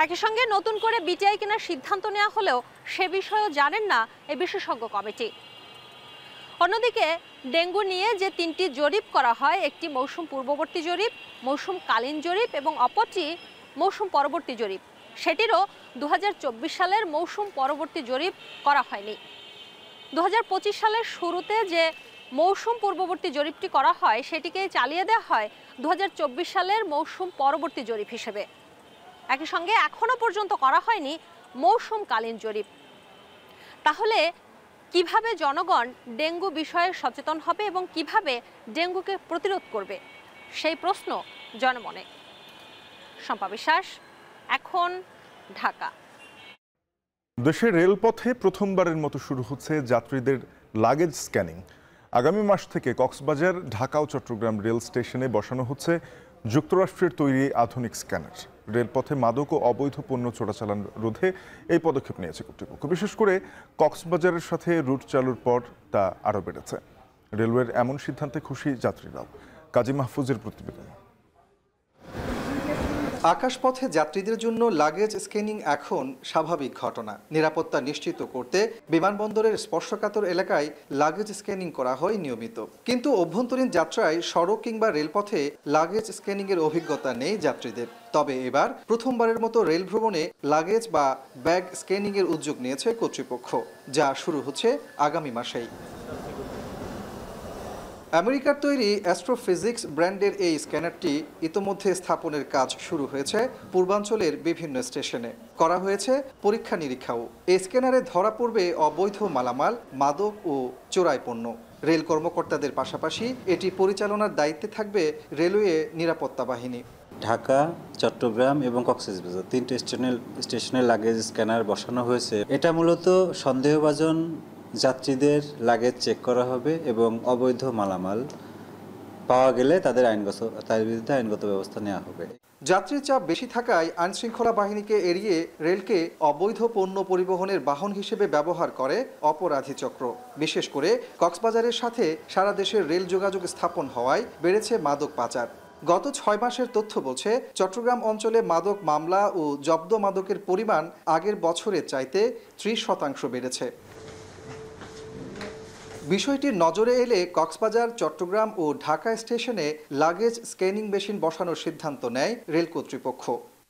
একই সঙ্গে নতুন করে বিটিআই কেনার সিদ্ধান্ত নেওয়া হলেও সে বিষয়েও জানেন না এই বিশেষজ্ঞ কমিটি। অন্যদিকে ডেঙ্গু নিয়ে যে 3টি জরিপ করা হয়, একটি মৌসুম পূর্ববর্তী জরিপ, মৌসুমকালীন জরিপ এবং অপরটি মৌসুম পরবর্তী জরিপ, সেটিরও 2024 সালের মৌসুম পরবর্তী জরিপ করা হয়নি। 2025 সালের শুরুতে যে মৌসুম পূর্ববর্তী জরিপটি করা হয় সেটিকে চালিয়ে দেওয়া হয় 2024 সালের মৌসুম পরবর্তী জরিপ হিসেবে। একই সঙ্গে এখনো পর্যন্ত করা হয়নি মৌসুমকালীন জরিপ। তাহলে কিভাবে জনগণ ডেঙ্গু বিষয়ে সচেতন হবে এবং কিভাবে ডেঙ্গুকে প্রতিরোধ করবে, সেই প্রশ্ন জনমনে। শম্পা বিশ্বাস, এখন, ঢাকা। দেশের রেলপথে প্রথমবারের মতো শুরু হচ্ছে যাত্রীদের লাগেজ স্ক্যানিং। আগামী মাস থেকে কক্সবাজার, ঢাকা ও চট্টগ্রাম রেল স্টেশনে বসানো হচ্ছে যুক্তরাষ্ট্রের তৈরি আধুনিক স্ক্যানার। রেলপথে মাদক ও অবৈধ পণ্য চোরাচালান রোধে এই পদক্ষেপ নিয়েছে কর্তৃপক্ষ। বিশেষ করে কক্সবাজারের সাথে রুট চালুর পর তা আরও বেড়েছে। রেলওয়ের এমন সিদ্ধান্তে খুশি যাত্রীরাও। কাজী মাহফুজের প্রতিবেদন। আকাশপথে যাত্রীদের জন্য লাগেজ স্ক্যানিং এখন স্বাভাবিক ঘটনা। নিরাপত্তা নিশ্চিত করতে বিমানবন্দরের স্পর্শকাতর এলাকায় লাগেজ স্ক্যানিং করা হয় নিয়মিত। কিন্তু অভ্যন্তরীণ যাত্রায় সড়ক কিংবা রেলপথে লাগেজ স্ক্যানিংয়ের অভিজ্ঞতা নেই যাত্রীদের। তবে এবার প্রথমবারের মতো রেল ভ্রমণে লাগেজ বা ব্যাগ স্ক্যানিংয়ের উদ্যোগ নিয়েছে কর্তৃপক্ষ, যা শুরু হচ্ছে আগামী মাসেই। আমেরিকার তৈরি অ্যাস্ট্রোফিজিক্স ব্র্যান্ডের এই স্ক্যানারটি ইতোমধ্যে স্থাপনের কাজ শুরু হয়েছে পূর্বাঞ্চলের বিভিন্ন স্টেশনে। করা হয়েছে পরীক্ষা নিরীক্ষাও। এই স্ক্যানারে ধরা পড়বে অবৈধ মালামাল, মাদক ও চোরাই পণ্য। রেল কর্মকর্তাদের পাশাপাশি এটি পরিচালনার দায়িত্বে থাকবে রেলওয়ে নিরাপত্তা বাহিনী। ঢাকা, চট্টগ্রাম এবং কক্সবাজার 3টে স্টেশনের লাগেজ স্ক্যানার বসানো হয়েছে। এটা মূলত সন্দেহভাজন যাত্রীদের লাগেজ চেক করা হবে এবং অবৈধ মালামাল পাওয়া গেলে তাদের বিরুদ্ধে আইনগত ব্যবস্থা নেওয়া হবে। যাত্রীর চাপ বেশি থাকায় আইনশৃঙ্খলা বাহিনীকে এড়িয়ে রেলকে অবৈধ পণ্য পরিবহনের বাহন হিসেবে ব্যবহার করে অপরাধী চক্র। বিশেষ করে কক্সবাজারের সাথে সারা দেশের রেল যোগাযোগ স্থাপন হওয়ায় বেড়েছে মাদক পাচার। গত 6 মাসের তথ্য বলছে চট্টগ্রাম অঞ্চলে মাদক মামলা ও জব্দ মাদকের পরিমাণ আগের বছরের চাইতে 30% বেড়েছে। বিষয়টির নজরে এলে কক্সবাজার, চট্টগ্রাম ও ঢাকা স্টেশনে লাগেজ স্ক্যানিং মেশিন বসানোর সিদ্ধান্ত নেয় রেল কর্তৃপক্ষ।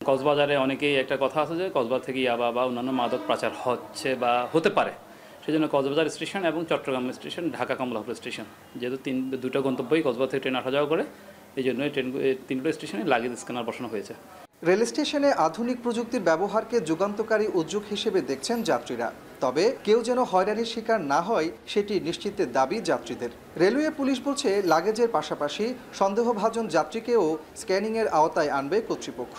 কক্সবাজারে অনেকেই একটা কথা আছে যে কক্সবাজার থেকে ইয়াবা বা অন্যান্য মাদক পাচার হচ্ছে বা হতে পারে, সেই জন্য কক্সবাজার স্টেশন এবং চট্টগ্রাম স্টেশন, ঢাকা কমলাপুর স্টেশন, যেহেতু দুটো গন্তব্যই কক্সবাজার থেকে ট্রেন আসা যাওয়া করে, এই জন্য তিনটো স্টেশনে লাগেজ স্ক্যানার বসানো হয়েছে। রেল স্টেশনে আধুনিক প্রযুক্তির ব্যবহারকে যুগান্তকারী উদ্যোগ হিসেবে দেখছেন যাত্রীরা। তবে কেউ যেন হয়রানির শিকার না হয় সেটি নিশ্চিতের দাবি যাত্রীদের। রেলওয়ে পুলিশ বলছে লাগেজের পাশাপাশি সন্দেহভাজন যাত্রীকেও স্ক্যানিংয়ের আওতায় আনবে কর্তৃপক্ষ।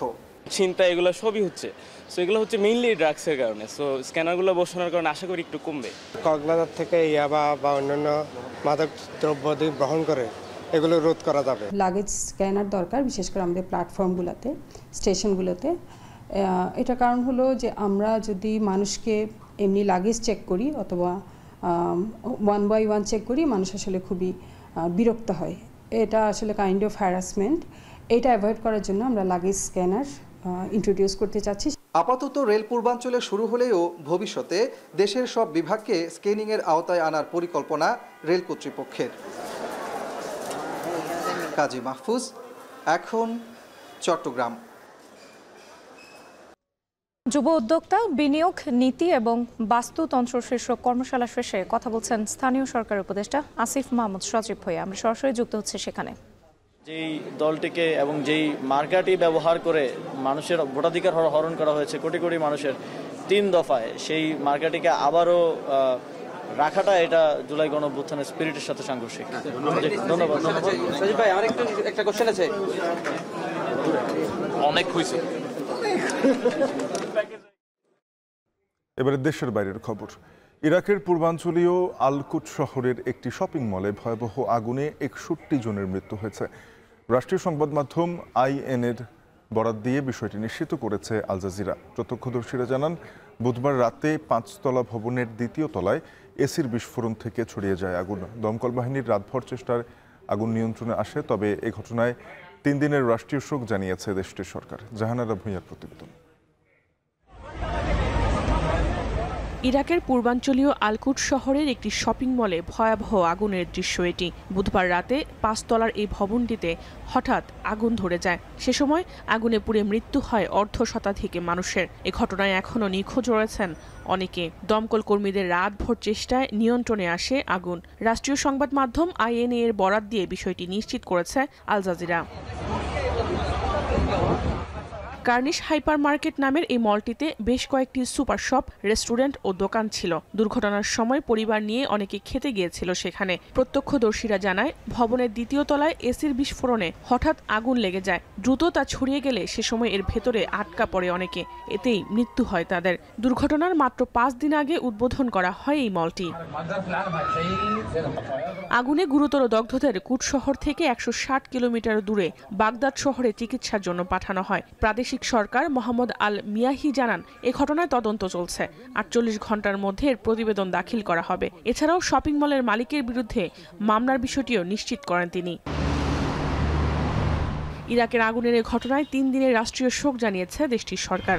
চিন্তা এগুলো সবই হচ্ছে, সো এগুলো হচ্ছে মেইনলি ড্রাগসের কারণে। সো স্ক্যানারগুলো বসানোর কারণে আশা করি একটু কমবে। কক্সবাজার থেকে ইয়াবা বা অন্যান্য মাদক দ্রব্য বহন করে এগুলো রোধ করা যাবে। লাগেজ স্ক্যানার দরকার, বিশেষ করে আমাদের প্ল্যাটফর্মগুলোতে, স্টেশনগুলোতে। এটা কারণ হলো যে আমরা যদি মানুষকে এমনি লাগেজ চেক করি অথবা 1 by 1 চেক করি, মানুষ আসলে খুবই বিরক্ত হয়। এটা আসলে কাইন্ড অফ হ্যারাসমেন্ট। এটা অ্যাভয়েড করার জন্য আমরা লাগেজ স্ক্যানার ইন্ট্রোডিউস করতে চাচ্ছি। আপাতত রেল পূর্বাঞ্চলে শুরু হলেও ভবিষ্যতে দেশের সব বিভাগকে স্ক্যানিংয়ের আওতায় আনার পরিকল্পনা রেল কর্তৃপক্ষের। কাজী মাহফুজ, এখন, চট্টগ্রাম। যুব উদ্যোক্তা, বিনিয়োগ নীতি এবং বাস্তুতন্ত্র শীর্ষক কর্মশালা শেষে কথা বলছেন স্থানীয় সরকার উপদেষ্টা আসিফ মাহমুদ সজীব ভূঁইয়া। আমরা সরাসরি যুক্ত হচ্ছে সেখানে। যেই দলটিকে এবং যেই মার্কাটি ব্যবহার করে মানুষের ভোটাধিকার হরণ করা হয়েছে কোটি কোটি মানুষের 3 দফায়, সেই মার্কাটিকে আবারও রাখাটা এটা জুলাই গণঅভ্যুত্থানের স্পিরিটের সাথে সাংঘর্ষিক। ধন্যবাদ। সজীব ভাই, আমার একটা কোশ্চেন আছে। অনেক হয়েছে। এবারে দেশের বাইরের খবর। ইরাকের পূর্বাঞ্চলীয় আলকুট শহরের একটি শপিং মলে ভয়াবহ আগুনে 61 জনের মৃত্যু হয়েছে। রাষ্ট্রীয় সংবাদ মাধ্যম IN-এর বরাত দিয়ে বিষয়টি নিশ্চিত করেছে আল জাজিরা। প্রত্যক্ষদর্শীরা জানান, বুধবার রাতে 5তলা ভবনের 2য় তলায় এসির বিস্ফোরণ থেকে ছড়িয়ে যায় আগুন। দমকল বাহিনীর রাতভর চেষ্টায় আগুন নিয়ন্ত্রণে আসে, তবে এ ঘটনায় 3 দিনের রাষ্ট্রীয় শোক জানিয়েছে দেশটির সরকার। জাহানারা ভূঁইয়ার প্রতিবেদন। ইরাকের পূর্বাঞ্চলীয় আলকুট শহরের একটি শপিং মলে ভয়াবহ আগুনের দৃশ্য এটি। বুধবার রাতে 5 তলার এই ভবনটিতে হঠাৎ আগুন ধরে যায়। সে সময় আগুনে পুড়ে মৃত্যু হয় অর্ধশতাধিক মানুষের। এ ঘটনায় এখনও নিখোঁজ রয়েছেন অনেকে। দমকল কর্মীদের রাতভর চেষ্টায় নিয়ন্ত্রণে আসে আগুন। রাষ্ট্রীয় সংবাদ মাধ্যম INA এর বরাত দিয়ে বিষয়টি নিশ্চিত করেছে আল জাজিরা। কার্নিশ হাইপার মার্কেট নামের এই মলটিতে বেশ কয়েকটি সুপার শপ, রেস্টুরেন্ট ও দোকান ছিল। দুর্ঘটনার সময় পরিবার নিয়ে অনেকে খেতে গিয়েছিল সেখানে। প্রত্যক্ষদর্শীরা জানায়, ভবনের 2য় তলায় এসির বিস্ফোরণে হঠাৎ আগুন লেগে যায়। দ্রুত তা ছড়িয়ে গেলে সে সময় এর ভেতরে আটকা পড়ে অনেকে। এতেই মৃত্যু হয় তাদের। দুর্ঘটনার মাত্র 5 দিন আগে উদ্বোধন করা হয় এই মলটি। আগুনে গুরুতর দগ্ধদের কুট শহর থেকে 160 কিলোমিটার দূরে বাগদাদ শহরে চিকিৎসার জন্য পাঠানো হয়। প্রাদেশিক সরকার মোহাম্মদ আল মিয়াহি জানান, এ ঘটনায় তদন্ত চলছে। 48 ঘন্টার মধ্যে এর প্রতিবেদন দাখিল করা হবে। এছাড়াও শপিং মলের মালিকের বিরুদ্ধে মামলার বিষয়টিও নিশ্চিত করেন তিনি। ইরাকের আগুনের এই ঘটনায় 3 দিনের রাষ্ট্রীয় শোক জানিয়েছে দেশটির সরকার।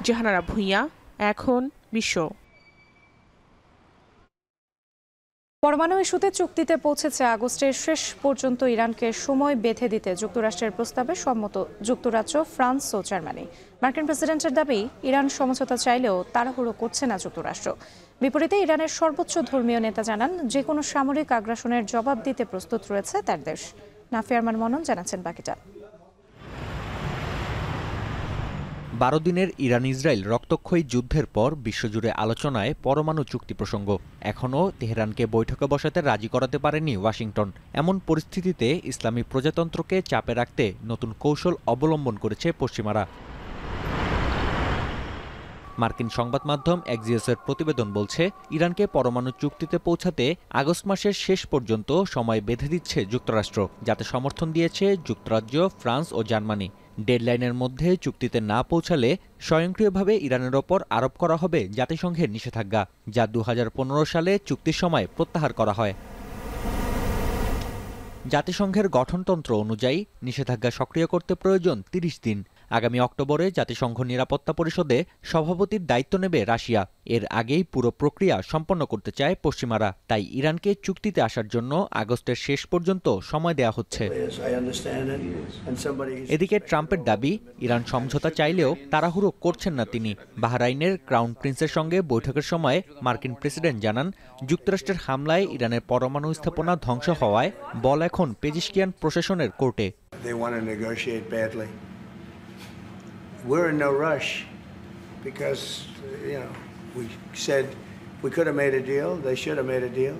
জাহানারা ভূঁইয়া, এখন বিশ্ব। পরমাণু ইস্যুতে চুক্তিতে পৌঁছেছে। আগস্টের শেষ পর্যন্ত ইরানকে সময় বেঁধে দিতে যুক্তরাষ্ট্রের প্রস্তাবে সম্মত যুক্তরাজ্য, ফ্রান্স ও জার্মানি। মার্কিন প্রেসিডেন্টের দাবি, ইরান সমঝোতা চাইলেও তাড়াহুড়ো করছে না যুক্তরাষ্ট্র। বিপরীতে ইরানের সর্বোচ্চ ধর্মীয় নেতা জানান, যে কোনো সামরিক আগ্রাসনের জবাব দিতে প্রস্তুত রয়েছে তার দেশ। নাফিয়া আরমান মনন জানাচ্ছেন বাকিটা। 12 দিনের ইরান ইসরায়েল রক্তক্ষয়ী যুদ্ধের পর বিশ্বজুড়ে আলোচনায় পরমাণু চুক্তি প্রসঙ্গ। এখনও তেহরানকে বৈঠকে বসাতে রাজি করাতে পারেনি ওয়াশিংটন। এমন পরিস্থিতিতে ইসলামী প্রজাতন্ত্রকে চাপে রাখতে নতুন কৌশল অবলম্বন করেছে পশ্চিমারা। মার্কিন সংবাদ মাধ্যম এক্সিওসের প্রতিবেদন বলছে, ইরানকে পরমাণু চুক্তিতে পৌঁছাতে আগস্ট মাসের শেষ পর্যন্ত সময় বেঁধে দিচ্ছে যুক্তরাষ্ট্র, যাতে সমর্থন দিয়েছে যুক্তরাজ্য, ফ্রান্স ও জার্মানি। ডেডলাইনের মধ্যে চুক্তিতে না পৌঁছালে স্বয়ংক্রিয়ভাবে ইরানের ওপর আরোপ করা হবে জাতিসংঘের নিষেধাজ্ঞা, যা 2015 সালে চুক্তির সময় প্রত্যাহার করা হয়। জাতিসংঘের গঠনতন্ত্র অনুযায়ী নিষেধাজ্ঞা সক্রিয় করতে প্রয়োজন 30 দিন। আগামী অক্টোবরে জাতিসংঘ নিরাপত্তা পরিষদে সভাপতির দায়িত্ব নেবে রাশিয়া। এর আগেই পুরো প্রক্রিয়া সম্পন্ন করতে চায় পশ্চিমারা। তাই ইরানকে চুক্তিতে আসার জন্য আগস্টের শেষ পর্যন্ত সময় দেয়া হচ্ছে। এদিকে ট্রাম্পের দাবি, ইরান সমঝোতা চাইলেও তাড়াহুড়ো করছেন না তিনি। বাহরাইনের ক্রাউন প্রিন্সের সঙ্গে বৈঠকের সময় মার্কিন প্রেসিডেন্ট জানান, যুক্তরাষ্ট্রের হামলায় ইরানের পরমাণু স্থাপনা ধ্বংস হওয়ায় বল এখন পেজিশকিয়ান প্রশাসনের কোর্টে। We're in no rush because, we said we could have made a deal, they should have made a deal,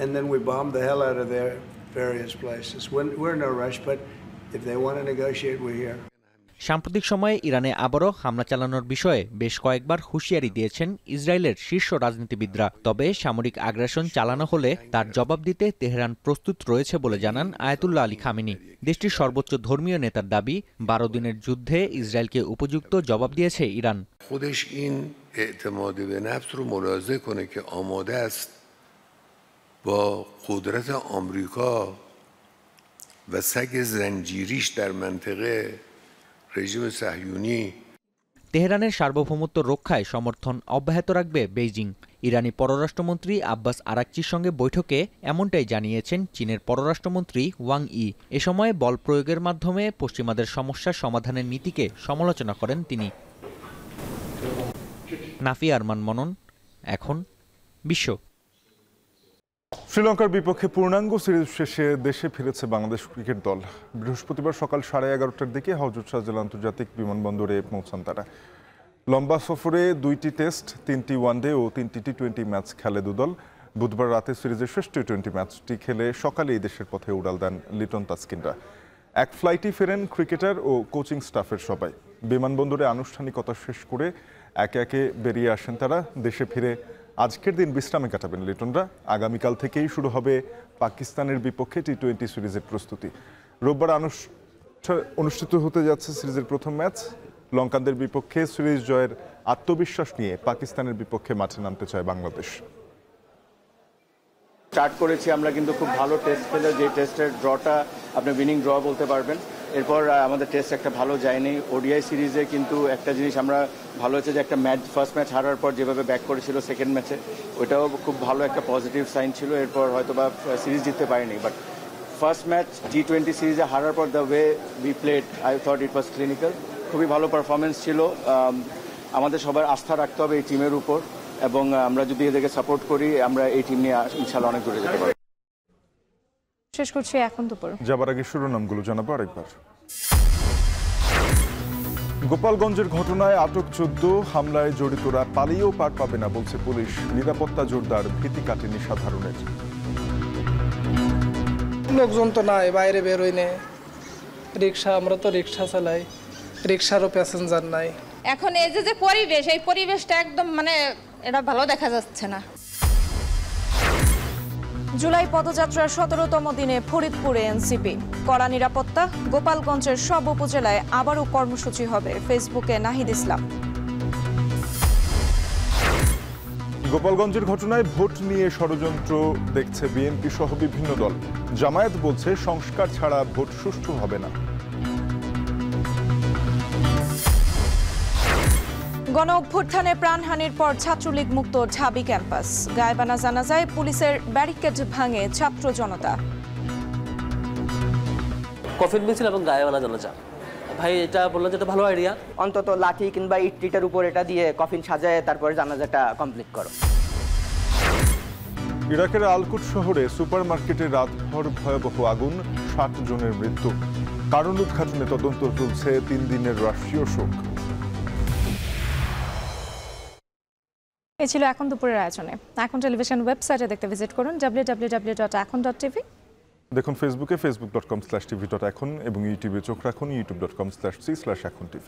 and then we bombed the hell out of their various places. We're in no rush, but if they want to negotiate, we're here. সাম্প্রতিক সময়ে ইরানে আবারও হামলা চালানোর বিষয়ে বেশ কয়েকবার হুঁশিয়ারি দিয়েছেন ইসরায়েলের শীর্ষ রাজনীতিবিদরা। তবে সামরিক আগ্রাসন চালানো হলে তার জবাব দিতে তেহরান প্রস্তুত রয়েছে বলে জানান আয়াতুল্লাহ আলী খামেনি। দেশটির সর্বোচ্চ ধর্মীয় নেতার দাবি, 12 দিনের যুদ্ধে ইসরায়েলকে উপযুক্ত জবাব দিয়েছে ইরান। خودش این اعتماد به نفس رو ملاحظه کنه که آماده است با قدرت آمریکا و سگ زنجیریش در منطقه رژیم صهیونی তেহরানের সার্বভৌমত্ব রক্ষায় সমর্থন অব্যাহত রাখবে বেইজিং। ইরানি পররাষ্ট্রমন্ত্রী আব্বাস আরাকচির সঙ্গে বৈঠকে এমনটাই জানিয়েছেন চীনের পররাষ্ট্রমন্ত্রী ওয়াং ই। এ সময় বল প্রয়োগের মাধ্যমে পশ্চিমাদের সমস্যা সমাধানের নীতিকে সমালোচনা করেন তিনি। নাফিয়া আরমান মনন, এখন বিশ্ব। শ্রীলঙ্কার বিপক্ষে পূর্ণাঙ্গ সিরিজ শেষে দেশে ফিরেছে বাংলাদেশ ক্রিকেট দল। বৃহস্পতিবার সকাল 11:30টার দিকে হযরত শাহজালাল আন্তর্জাতিক বিমানবন্দরে পৌঁছান তারা। লম্বা সফরে 2টি টেস্ট 3টি ওয়ানডে ও 3টি টি-20 ম্যাচ খেলে দুদল। বুধবার রাতে সিরিজের শেষ টি-20 ম্যাচটি খেলে সকালে এই দেশের পথে উড়াল দেন লিটন তাসকিনরা। এক ফ্লাইটে ফেরেন ক্রিকেটার ও কোচিং স্টাফের সবাই। বিমানবন্দরে আনুষ্ঠানিকতা শেষ করে একে একে বেরিয়ে আসেন তারা। দেশে ফিরে আজকের দিন বিশ্রামে কাটাবেন লিটনরা। আগামীকাল থেকেই শুরু হবে পাকিস্তানের বিপক্ষে টি-20 সিরিজের প্রস্তুতি। রোববার অনুষ্ঠিত হতে যাচ্ছে সিরিজের প্রথম ম্যাচ। লঙ্কানদের বিপক্ষে সিরিজ জয়ের আত্মবিশ্বাস নিয়ে পাকিস্তানের বিপক্ষে মাঠে নামতে চায় বাংলাদেশ। স্টার্ট করেছি আমরা কিন্তু খুব ভালো টেস্ট খেলে, যে টেস্টের ড্রটা আপনি উইনিং ড্র বলতে পারবেন। এরপর আমাদের টেস্ট একটা ভালো যায়নি। ওডিআই সিরিজে কিন্তু একটা জিনিস আমরা ভালো হচ্ছে যে একটা ম্যাচ ফার্স্ট ম্যাচ হারার পর যেভাবে ব্যাক করেছিল সেকেন্ড ম্যাচে, ওইটাও খুব ভালো একটা পজিটিভ সাইন ছিল। এরপর হয়তো বা সিরিজ জিততে পারিনি, বাট ফার্স্ট ম্যাচ টি-20 সিরিজে হারার পর the way we played, I thought it was clinical. খুবই ভালো পারফরমেন্স ছিল। আমাদের সবার আস্থা রাখতে হবে এই টিমের উপর, এবং আমরা যদি এদেরকে সাপোর্ট করি আমরা এই টিম নিয়ে ইনশাআল্লাহ অনেক দূরে যেতে পারব। শেষ করছি এখন দুপুর। যাবার আগে শিরোনামগুলো জানাবো আরেকবার। গোপালগঞ্জের ঘটনায় আটক 14, হামলায় জড়িতরা পালিয়েও পার পাবে না বলছে পুলিশ। নিরাপত্তা জোরদার, ভীতি কাটেনি সাধারণের। লোকজন তো নাই, বাইরে বেরোয় নে। রিক্সা, আমরা তো রিক্সা চালাই, রিক্সারও প্যাসেঞ্জার নাই। এখন এই যে পরিবেশ, এই পরিবেশটা একদম এটা ভালো দেখা যাচ্ছে না। জুলাই পদযাত্রার 17তম দিনে ফরিদপুরে এনসিপি। কড়া নিরাপত্তা, গোপালগঞ্জের সব উপজেলায় আবারও কর্মসূচি হবে, ফেসবুকে নাহিদ ইসলাম। গোপালগঞ্জের ঘটনায় ভোট নিয়ে ষড়যন্ত্র দেখছে বিএনপি সহ বিভিন্ন দল। জামায়াত বলছে সংস্কার ছাড়া ভোট সুষ্ঠু হবে না। গণ অভ্যুত্থানে প্রাণহানির পর ছাত্রলীগ মুক্ত ঢাবি ক্যাম্পাস। গায়েবানা জানাজায় পুলিশের ব্যারিকেড ভাঙে ছাত্র জনতা। কফিন মিছিল এবং গায়েবানা জানাজা, ভাই এটা বললেন যে এটা ভালো আইডিয়া। অন্তত লাঠি কিংবা ইটের উপর এটা দিয়ে কফিন সাজায় তারপরে জানাজাটা কমপ্লিট করো। ইরাকের আলকুট শহরে সুপারমার্কেটে রাতভর ভয়াবহ আগুন, 60 জনের মৃত্যু। কারণ উদ্ঘাটনে তদন্ত চলছে, 3 দিনের রাষ্ট্রীয় শোক। এই ছিল এখন দুপুরের আয়োজনে। এখন টেলিভিশন ওয়েবসাইটে দেখতে ভিজিট করুন www.ekon.tv। দেখুন ফেসবুকে facebook.com/tv.ekon এবং ইউটিউবে চোখ রাখুন youtube.com/c/ekontv।